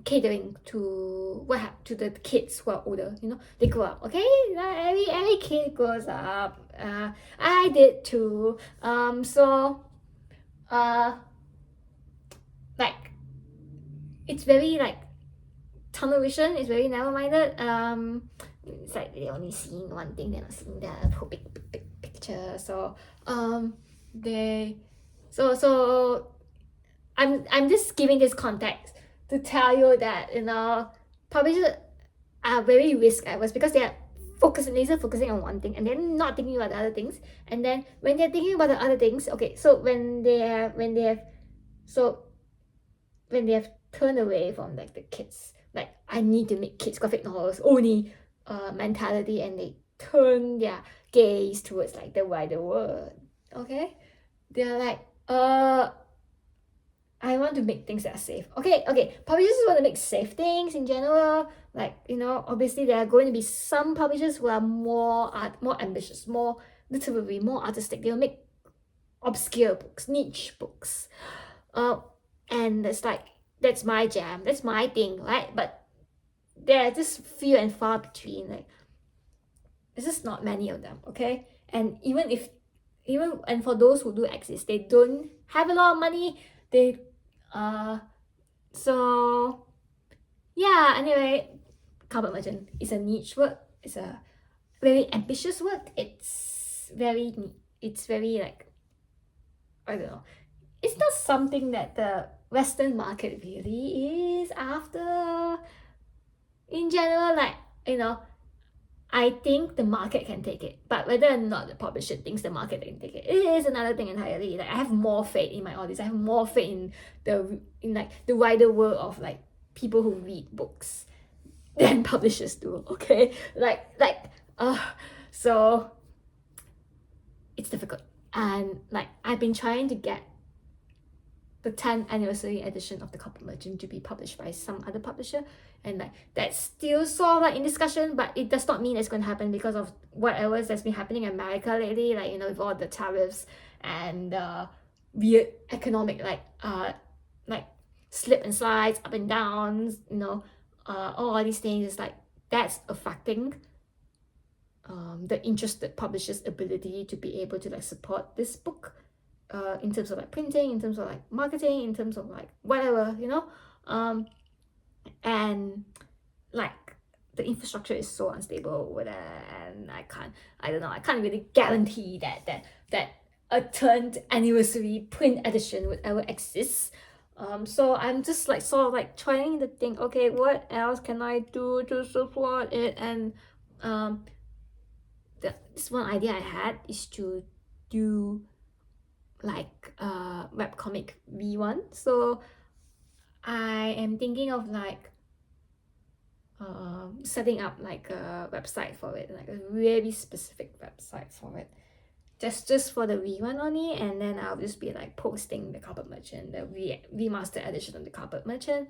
catering to the kids who are older. They grow up. Okay, every kid grows up. I did too. So like it's very like tunnel vision. It's very narrow-minded. It's like they only seeing one thing, they're not seeing the whole big picture. So I'm just giving this context to tell you that publishers are very risk averse because they are laser focusing on one thing and they're not thinking about the other things. And then when they're thinking about the other things, okay, so when they have turned away from like the kids, like I need to make kids graphic novels only mentality, and they turn their gaze towards like the wider world, okay, they're like I want to make things that are safe. Okay, publishers want to make safe things in general. Like, obviously there are going to be some publishers who are more ambitious, more literary, more artistic. They'll make obscure books, niche books. And it's like, that's my jam, that's my thing, right? But there are just few and far between. Like, there's just not many of them, okay? And and for those who do exist, they don't have a lot of money. They so yeah, anyway, Carpet Merchant is a niche work. It's a very ambitious work. It's very like, I don't know, it's not something that the Western market really is after. In general, like, I think the market can take it, but whether or not the publisher thinks the market can take it, it is another thing entirely. Like, I have more faith in my audience. I have more faith in the wider world of like people who read books than publishers do. Okay, so it's difficult, and like I've been trying to get the 10th anniversary edition of the Carpet Merchant to be published by some other publisher, and like that's still sort of like in discussion, but it does not mean it's going to happen because of whatever that's been happening in America lately, like with all the tariffs and weird economic like slip and slides, up and downs, all these things. Is like that's affecting the interested publisher's ability to be able to like support this book in terms of like printing, in terms of like marketing, in terms of like whatever, and like the infrastructure is so unstable over there, and I can't really guarantee that a 10th anniversary print edition would ever exist. So I'm just like sort of like trying to think, okay, what else can I do to support it? And this one idea I had is to do like webcomic V1. So I am thinking of like setting up like a website for it, like a really specific website for it, just for the V1 only. And then I'll just be like posting the Carpet Merchant, the remastered edition of the Carpet Merchant,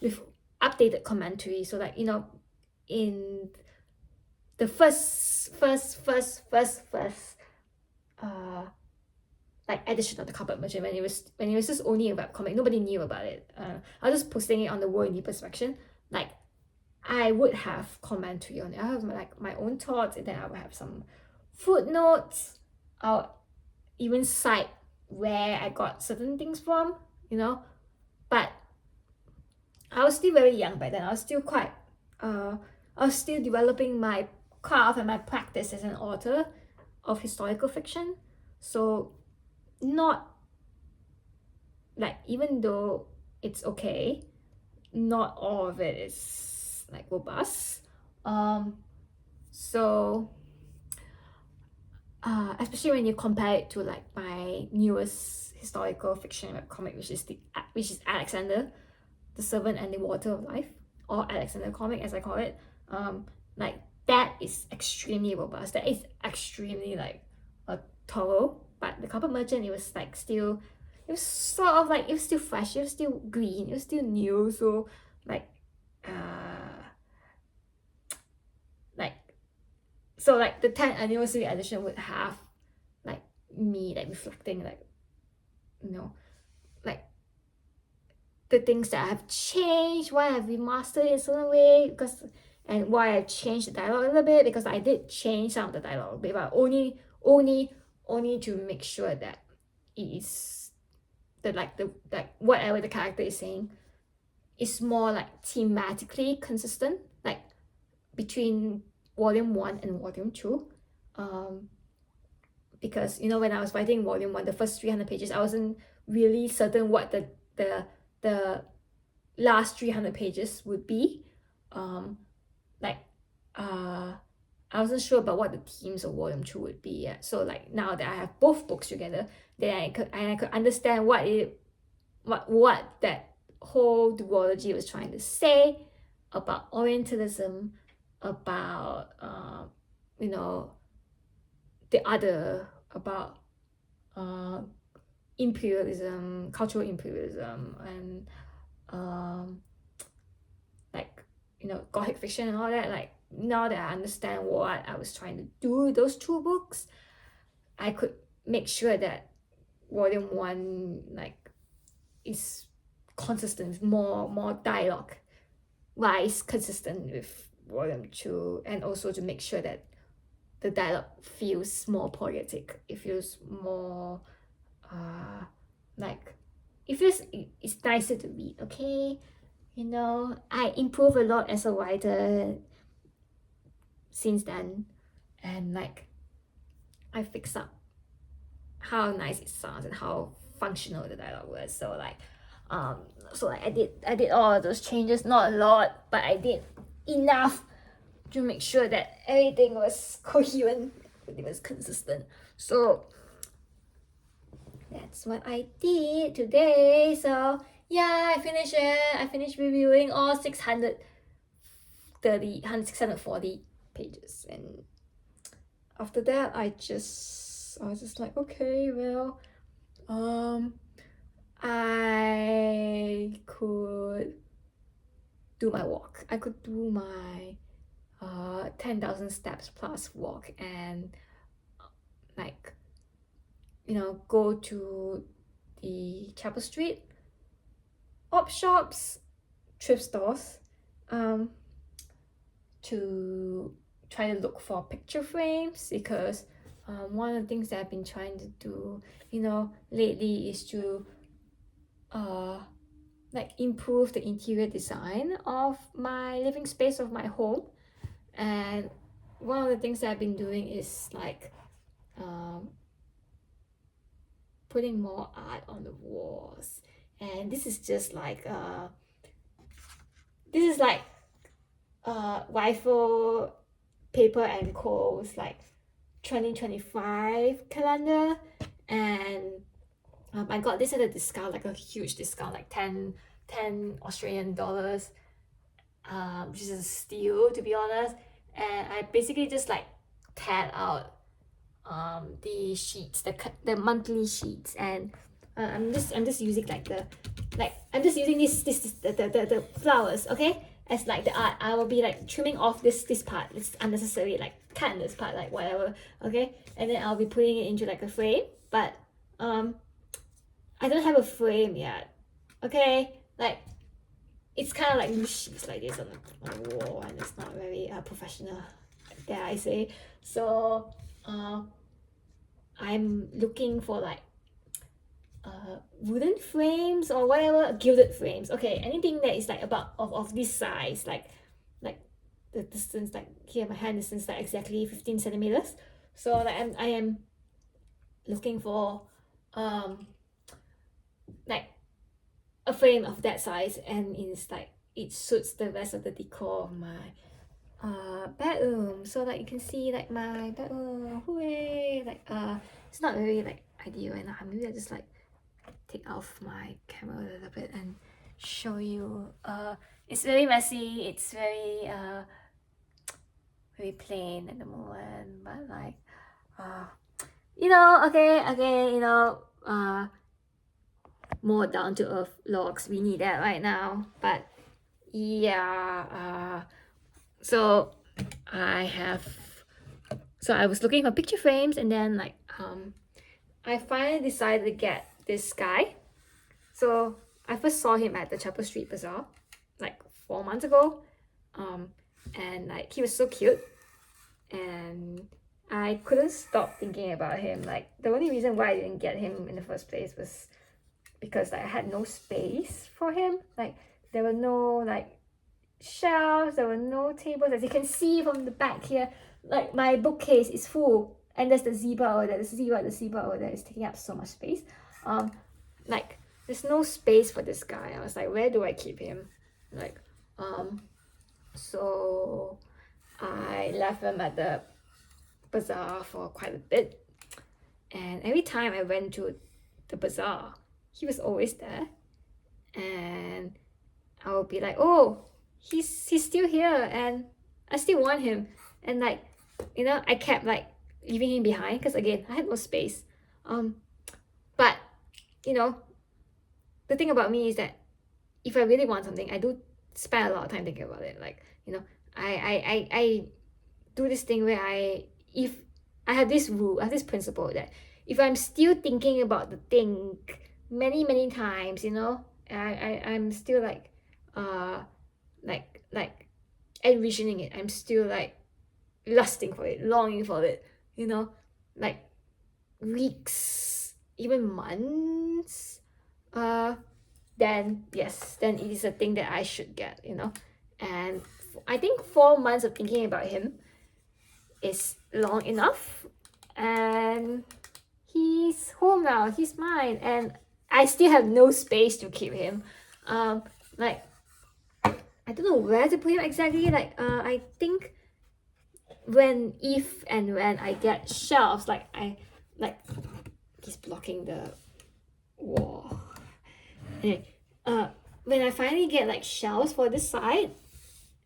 with updated commentary. So like, in the first like edition of the Carpet Merchant, when it was just only a webcomic, nobody knew about it. I was just posting it on the World Indie Press section. Like, I would have commentary on it. I have like my own thoughts, and then I would have some footnotes. I'll even cite where I got certain things from, But I was still very young by then. I was still quite I was still developing my craft and my practice as an author of historical fiction. So not like, even though it's okay, not all of it is like robust. So especially when you compare it to like my newest historical fiction webcomic, which is Alexander, the Servant and the Water of Life, or Alexander comic as I call it. Like, that is extremely robust. That is extremely like thorough. But the Carpet Merchant, it was like still, it was sort of like, it was still fresh, it was still green, it was still new. So like like the 10th anniversary edition would have like me like reflecting like like the things that I have changed, why I've remastered it in a certain way, and why I've changed the dialogue a little bit, because I did change some of the dialogue a bit, but only to make sure that it is the whatever the character is saying is more like thematically consistent, like between volume 1 and volume 2. Because when I was writing volume 1, the first 300 pages, I wasn't really certain what the last 300 pages would be. Like I wasn't sure about what the themes of volume 2 would be yet. So like now that I have both books together, then I could understand what that whole duology was trying to say about Orientalism, about the other, about imperialism, cultural imperialism, and like Gothic fiction and all that. Like now that I understand what I was trying to do with those two books, I could make sure that volume 1 like is consistent with more dialogue wise consistent with volume 2, and also to make sure that the dialogue feels more poetic. It feels more like it's nicer to read. Okay, I improve a lot as a writer since then, and like I fix up how nice it sounds and how functional the dialogue was. So like I did all of those changes, not a lot, but I did enough to make sure that everything was coherent, it was consistent. So that's what I did today. So yeah, I finished it. I finished reviewing all 640 pages, and after that I was just like, okay, well, I could do my walk. I could do my 10,000 steps plus walk, and like go to the Chapel Street op shops, thrift stores, to try to look for picture frames, because one of the things that I've been trying to do lately is to like improve the interior design of my living space of my home. And one of the things that I've been doing is like putting more art on the walls. And this is just like Rifle Paper and Co's like 2025 calendar, and I got this at a discount, like a huge discount, like 10 Australian dollars, which is a steal, to be honest. And I basically just like tear out the sheets, the monthly sheets, and I'm just using I'm just using the flowers, okay, as like the art. I will be like trimming off this part. It's unnecessary, like cutting this part, like whatever, okay, and then I'll be putting it into like a frame. But I don't have a frame yet, okay, like it's kind of like loose sheets like this on the wall, and it's not very professional, dare I say. So I'm looking for like wooden frames or whatever, gilded frames, okay, anything that is like about of this size, like the distance, like here my hand distance, like exactly 15 centimeters. So like I am looking for like a frame of that size, and it's like it suits the rest of the decor of my bedroom. So like you can see like my bedroom, hooray, like it's not very like ideal, and maybe I just like take off my camera a little bit and show you. It's very messy, it's very very plain at the moment, but like okay, more down to earth looks, we need that right now. But yeah, so I was looking for picture frames, and then like I finally decided to get this guy. So I first saw him at the Chapel Street Bazaar like 4 months ago, and like he was so cute, and I couldn't stop thinking about him. Like the only reason why I didn't get him in the first place was because like, I had no space for him. Like there were no like shelves, there were no tables. As you can see from the back here, like my bookcase is full, and there's the zebra over there. The zebra over there is taking up so much space. Like there's no space for this guy. I was like, where do I keep him? Like, so I left him at the bazaar for quite a bit, and every time I went to the bazaar, he was always there, and I would be like, oh, he's still here, and I still want him, and like, you know, I kept like leaving him behind because again I had no space. But you know, the thing about me is that if I really want something, I do spend a lot of time thinking about it. Like, you know, I do this thing where if I have this rule, I have this principle that if I'm still thinking about the thing many times, you know, I'm still like envisioning it. I'm still like lusting for it, longing for it, you know, like weeks, even months, then yes, then it is a thing that I should get, you know. And I think 4 months of thinking about him is long enough, and he's home now, he's mine, and I still have no space to keep him. Like I don't know where to put him exactly. Like I think if and when I get shelves, like he's blocking the wall. Anyway, when I finally get like shelves for this side,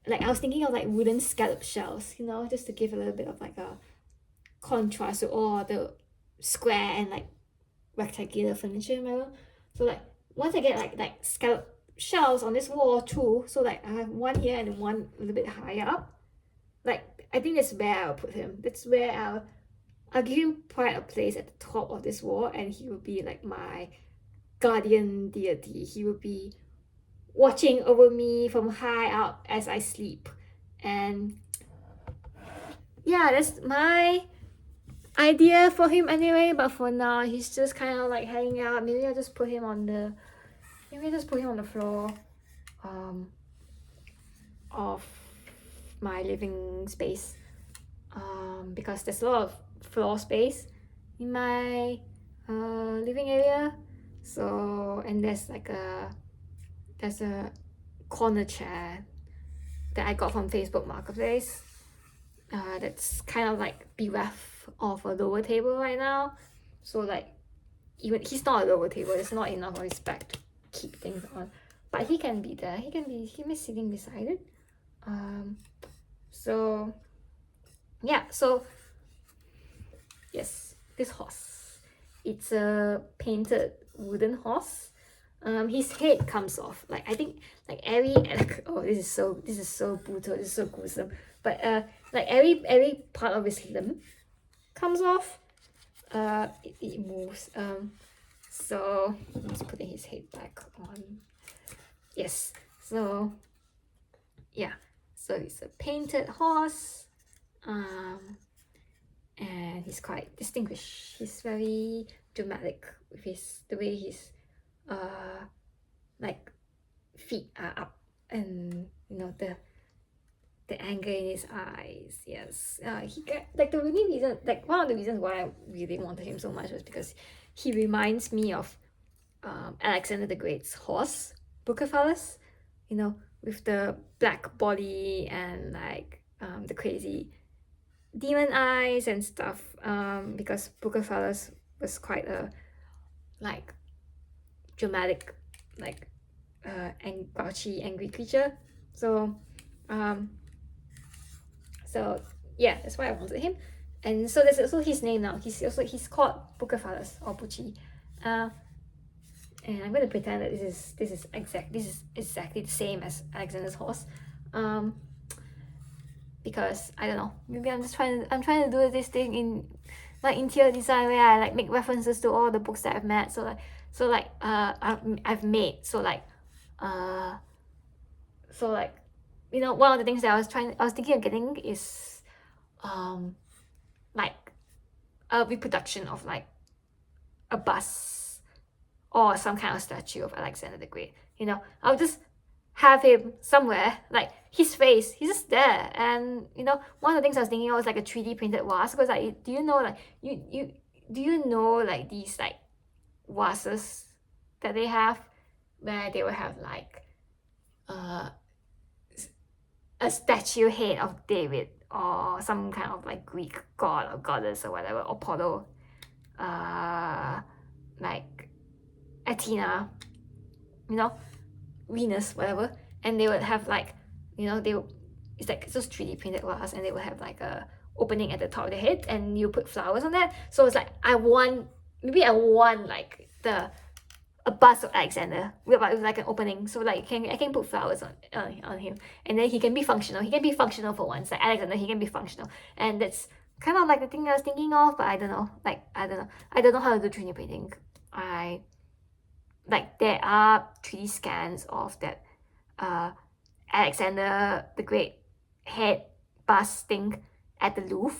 like I was thinking of like wooden scallop shelves, you know, just to give a little bit of like a contrast to all the square and like rectangular furniture in my room. So like once I get like scallop shelves on this wall too, so like I have one here and one a little bit higher up, like I think that's where I'll put him. That's where I'll give him quite a place at the top of this wall, and he will be like my guardian deity. He will be watching over me from high up as I sleep. And yeah, that's my idea for him anyway. But for now, he's just kind of like hanging out. Maybe I'll just put him on the floor of my living space, because there's a lot of floor space in my living area. So, and there's a corner chair that I got from Facebook Marketplace, that's kind of like bereft of a lower table right now. So like, even he's not a lower table, there's not enough of his back to keep things on, but he can be there, he can be sitting beside it. So yeah, so yes, this horse, it's a painted wooden horse. His head comes off. Like I think like oh, this is so brutal, this is so gruesome. But like every part of his limb comes off. It moves. So I'm just putting his head back on. Yes. So yeah. So it's a painted horse. And he's quite distinguished. He's very dramatic with the way his like feet are up, and you know the anger in his eyes. Yes, he got like the really reason, like one of the reasons why I really wanted him so much was because he reminds me of Alexander the Great's horse, Bucephalus, you know, with the black body and like the crazy demon eyes and stuff, because Bucephalus was quite a like dramatic, like grouchy, angry creature. So so yeah, that's why I wanted him. And so there's also his name now. He's called Bucephalus or Bucci. And I'm going to pretend that this is exactly the same as Alexander's horse. Because I don't know, maybe I'm trying to do this thing in like interior design where I like make references to all the books that I've met. So like So like I've made. So like you know, one of the things that I was thinking of getting is like a reproduction of like a bust or some kind of statue of Alexander the Great. You know, I'll just have him somewhere, like his face, he's just there. And you know, one of the things I was thinking of was like a 3D printed vase, because like, do you know like you do you know like these like vases that they have, where they will have like uh a statue head of David or some kind of like Greek god or goddess or whatever, or Apollo, like Athena, you know, Venus, whatever. And they would have like, you know, it's like just 3D printed glass, and they would have like a opening at the top of the head, and you put flowers on that. So it's like I want like a bust of Alexander with like an opening, so like I can put flowers on him, and then he can be functional. He can be functional for once, like Alexander. He can be functional, and that's kind of like the thing I was thinking of. But I don't know, like I don't know how to do 3D printing. I like there are 3D scans of that Alexander the Great head bust thing at the Louvre,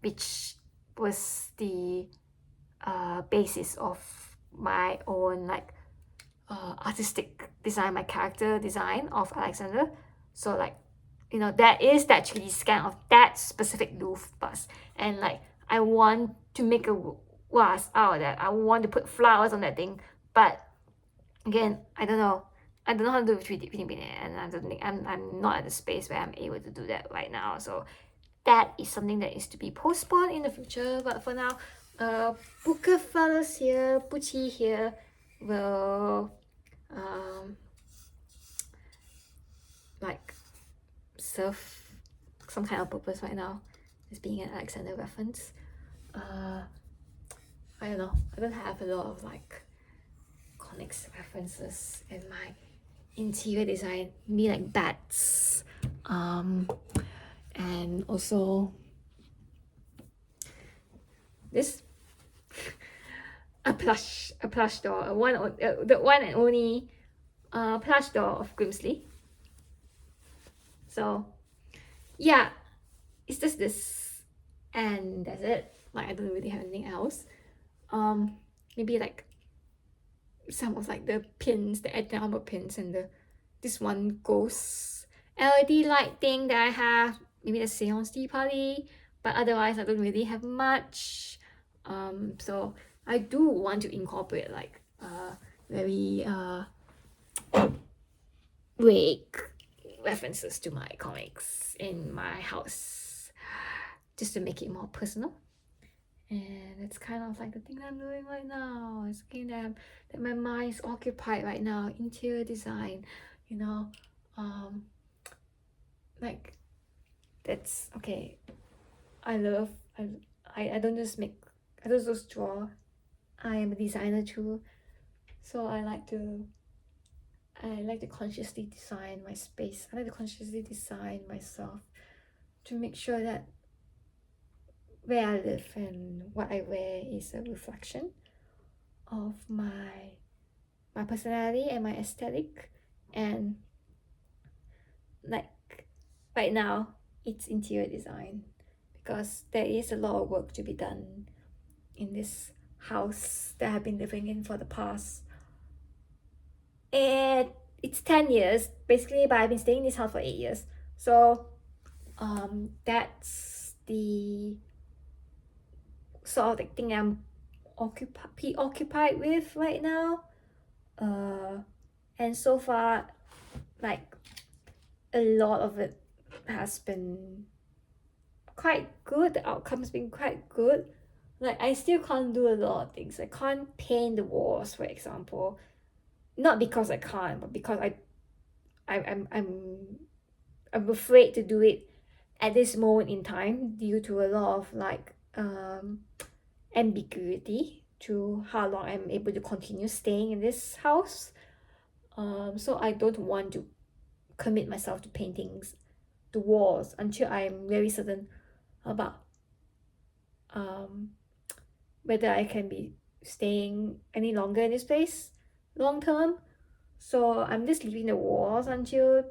which was the basis of my own like artistic design, my character design of Alexander. So like, you know, that is that 3D scan of that specific Louvre bust, and like I want to make a vase out of that. I want to put flowers on that thing, but again, I don't know. I don't know how to do 3D printing, and I don't think I'm not at the space where I'm able to do that right now. So that is something that is to be postponed in the future. But for now, Booker Fellows here, Pucci here will like serve some kind of purpose right now as being an Alexander reference. I don't know. I don't have a lot of like comics references in my interior design. Me like bats, and also this a plush doll, the one and only plush doll of Grimsley. So yeah, it's just this, and that's it. Like I don't really have anything else. Maybe like some of like the pins, the enamel pins, and this one ghost LED light thing that I have. Maybe the Seance Tea Party, but otherwise I don't really have much. So I do want to incorporate like very vague references to my comics in my house, just to make it more personal. And it's kind of like the thing that I'm doing right now. It's something that my mind is occupied right now. Interior design, you know, like that's okay. I don't just draw. I am a designer too, so I like to consciously design my space. I like to consciously design myself to make sure that where I live and what I wear is a reflection of my personality and my aesthetic. And like right now it's interior design, because there is a lot of work to be done in this house that I've been living in for the past, and it's 10 years basically, but I've been staying in this house for 8 years. So that's the sort of the thing I'm preoccupied with right now. And so far, like a lot of it has been quite good. The outcome's been quite good. Like I still can't do a lot of things. I can't paint the walls, for example. Not because I can't, but because I'm afraid to do it at this moment in time, due to a lot of like ambiguity to how long I'm able to continue staying in this house. So I don't want to commit myself to paintings the walls until I'm very certain about whether I can be staying any longer in this place long term. So I'm just leaving the walls until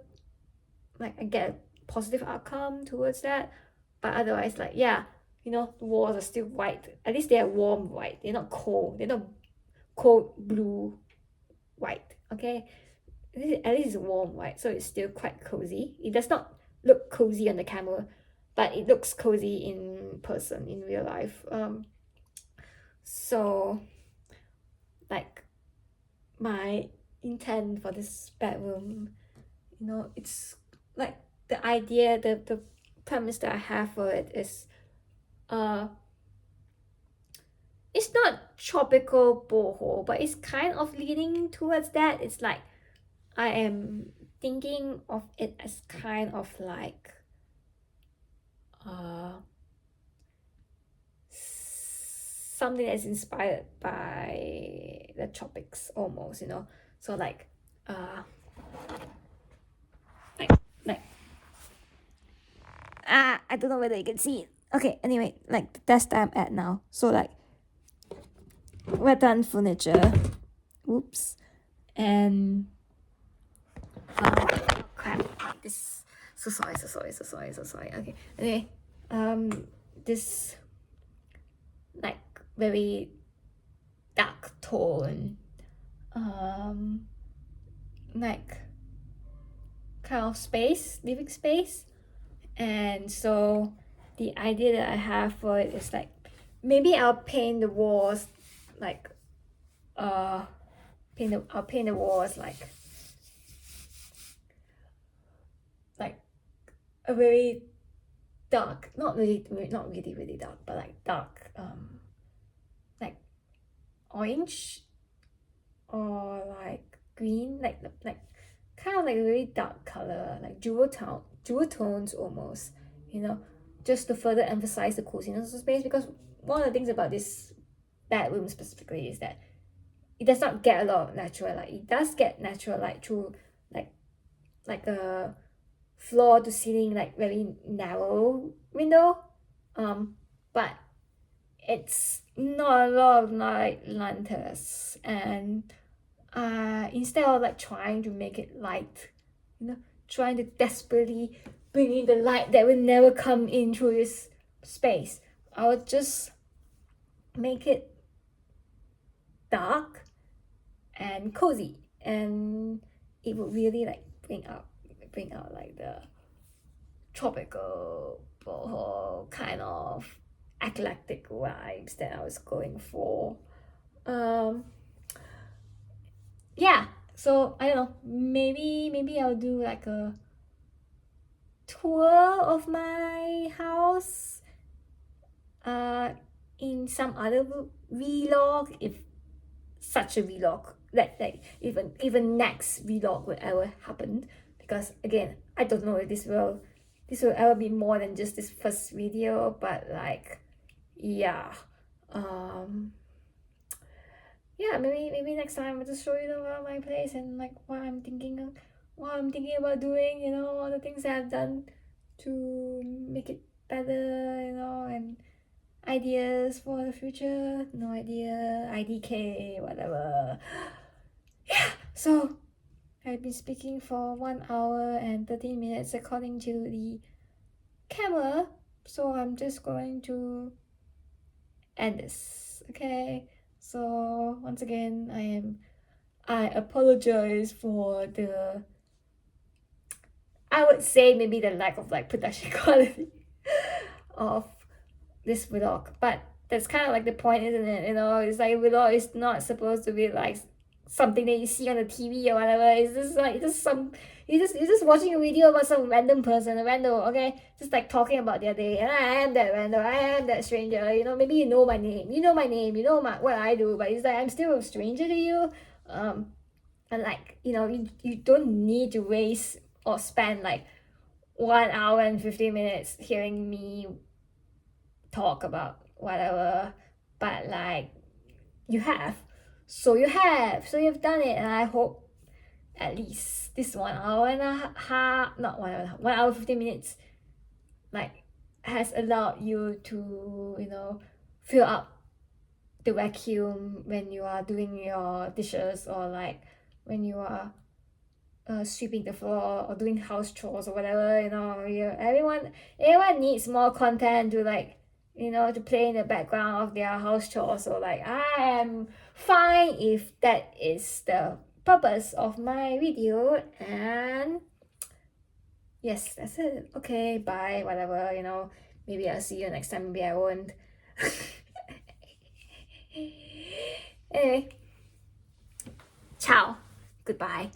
like I get a positive outcome towards that. But otherwise, like, yeah, you know, the walls are still white. At least they are warm white. They're not cold. They're not cold blue white. Okay, at least it's warm white, so it's still quite cozy. It does not look cozy on the camera, but it looks cozy in person, in real life. So like my intent for this bedroom, you know, it's like the idea, the premise that I have for it is it's not tropical boho, but it's kind of leaning towards that. It's like I am thinking of it as kind of like something that's inspired by the tropics almost, you know. So like like like I don't know whether you can see it. Okay, anyway, like that's where I'm at now. So like rattan furniture, whoops, and crap, this, so sorry. Okay, anyway, this like very dark tone, like kind of space, living space. And so the idea that I have for it is like maybe I'll paint the walls like I'll paint the walls like a very dark, not really dark, but like dark, like orange or like green, like kind of like a very dark color, like jewel tones almost, you know, just to further emphasize the coziness of space. Because one of the things about this bedroom specifically is that it does not get a lot of natural light. It does get natural light through like a floor to ceiling, like very narrow window, but it's not a lot of light lanterns. And instead of like trying to make it light, you know, trying to desperately bring in the light that will never come in through this space, I would just make it dark and cozy, and it would really like bring out like the tropical boho kind of eclectic vibes that I was going for. Yeah, so I don't know, maybe I'll do like a tour of my house in some other vlog, if such a vlog, like even next vlog will ever happen. Because again, I don't know if this will ever be more than just this first video, but like, yeah, yeah, maybe next time I'll just show you around my place and like what I'm thinking about doing, you know, all the things that I've done to make it better, you know, and ideas for the future. No idea, IDK, whatever. Yeah, so I've been speaking for 1 hour and 13 minutes according to the camera, so I'm just going to end this, okay? So once again, I apologize for the, I would say maybe the lack of like production quality of this vlog, but that's kind of like the point, isn't it? You know, it's like vlog is not supposed to be like something that you see on the TV or whatever. It's just like you're just watching a video about some random person, a random, okay, just like talking about their day. And I am that random, I am that stranger. You know, maybe you know my name, you know what I do, but it's like I'm still a stranger to you. And like, you know, you don't need to waste or spend like 1 hour and 15 minutes hearing me talk about whatever, but like you've done it. And I hope at least this 1 hour and a half, not 1 hour 15 minutes, like has allowed you to, you know, fill up the vacuum when you are doing your dishes, or like when you are sweeping the floor or doing house chores or whatever, you know. Everyone needs more content to, like, you know, to play in the background of their house chores. So like, I am fine if that is the purpose of my video. And yes, that's it. Okay, bye, whatever, you know. Maybe I'll see you next time, maybe I won't. Anyway, ciao, goodbye.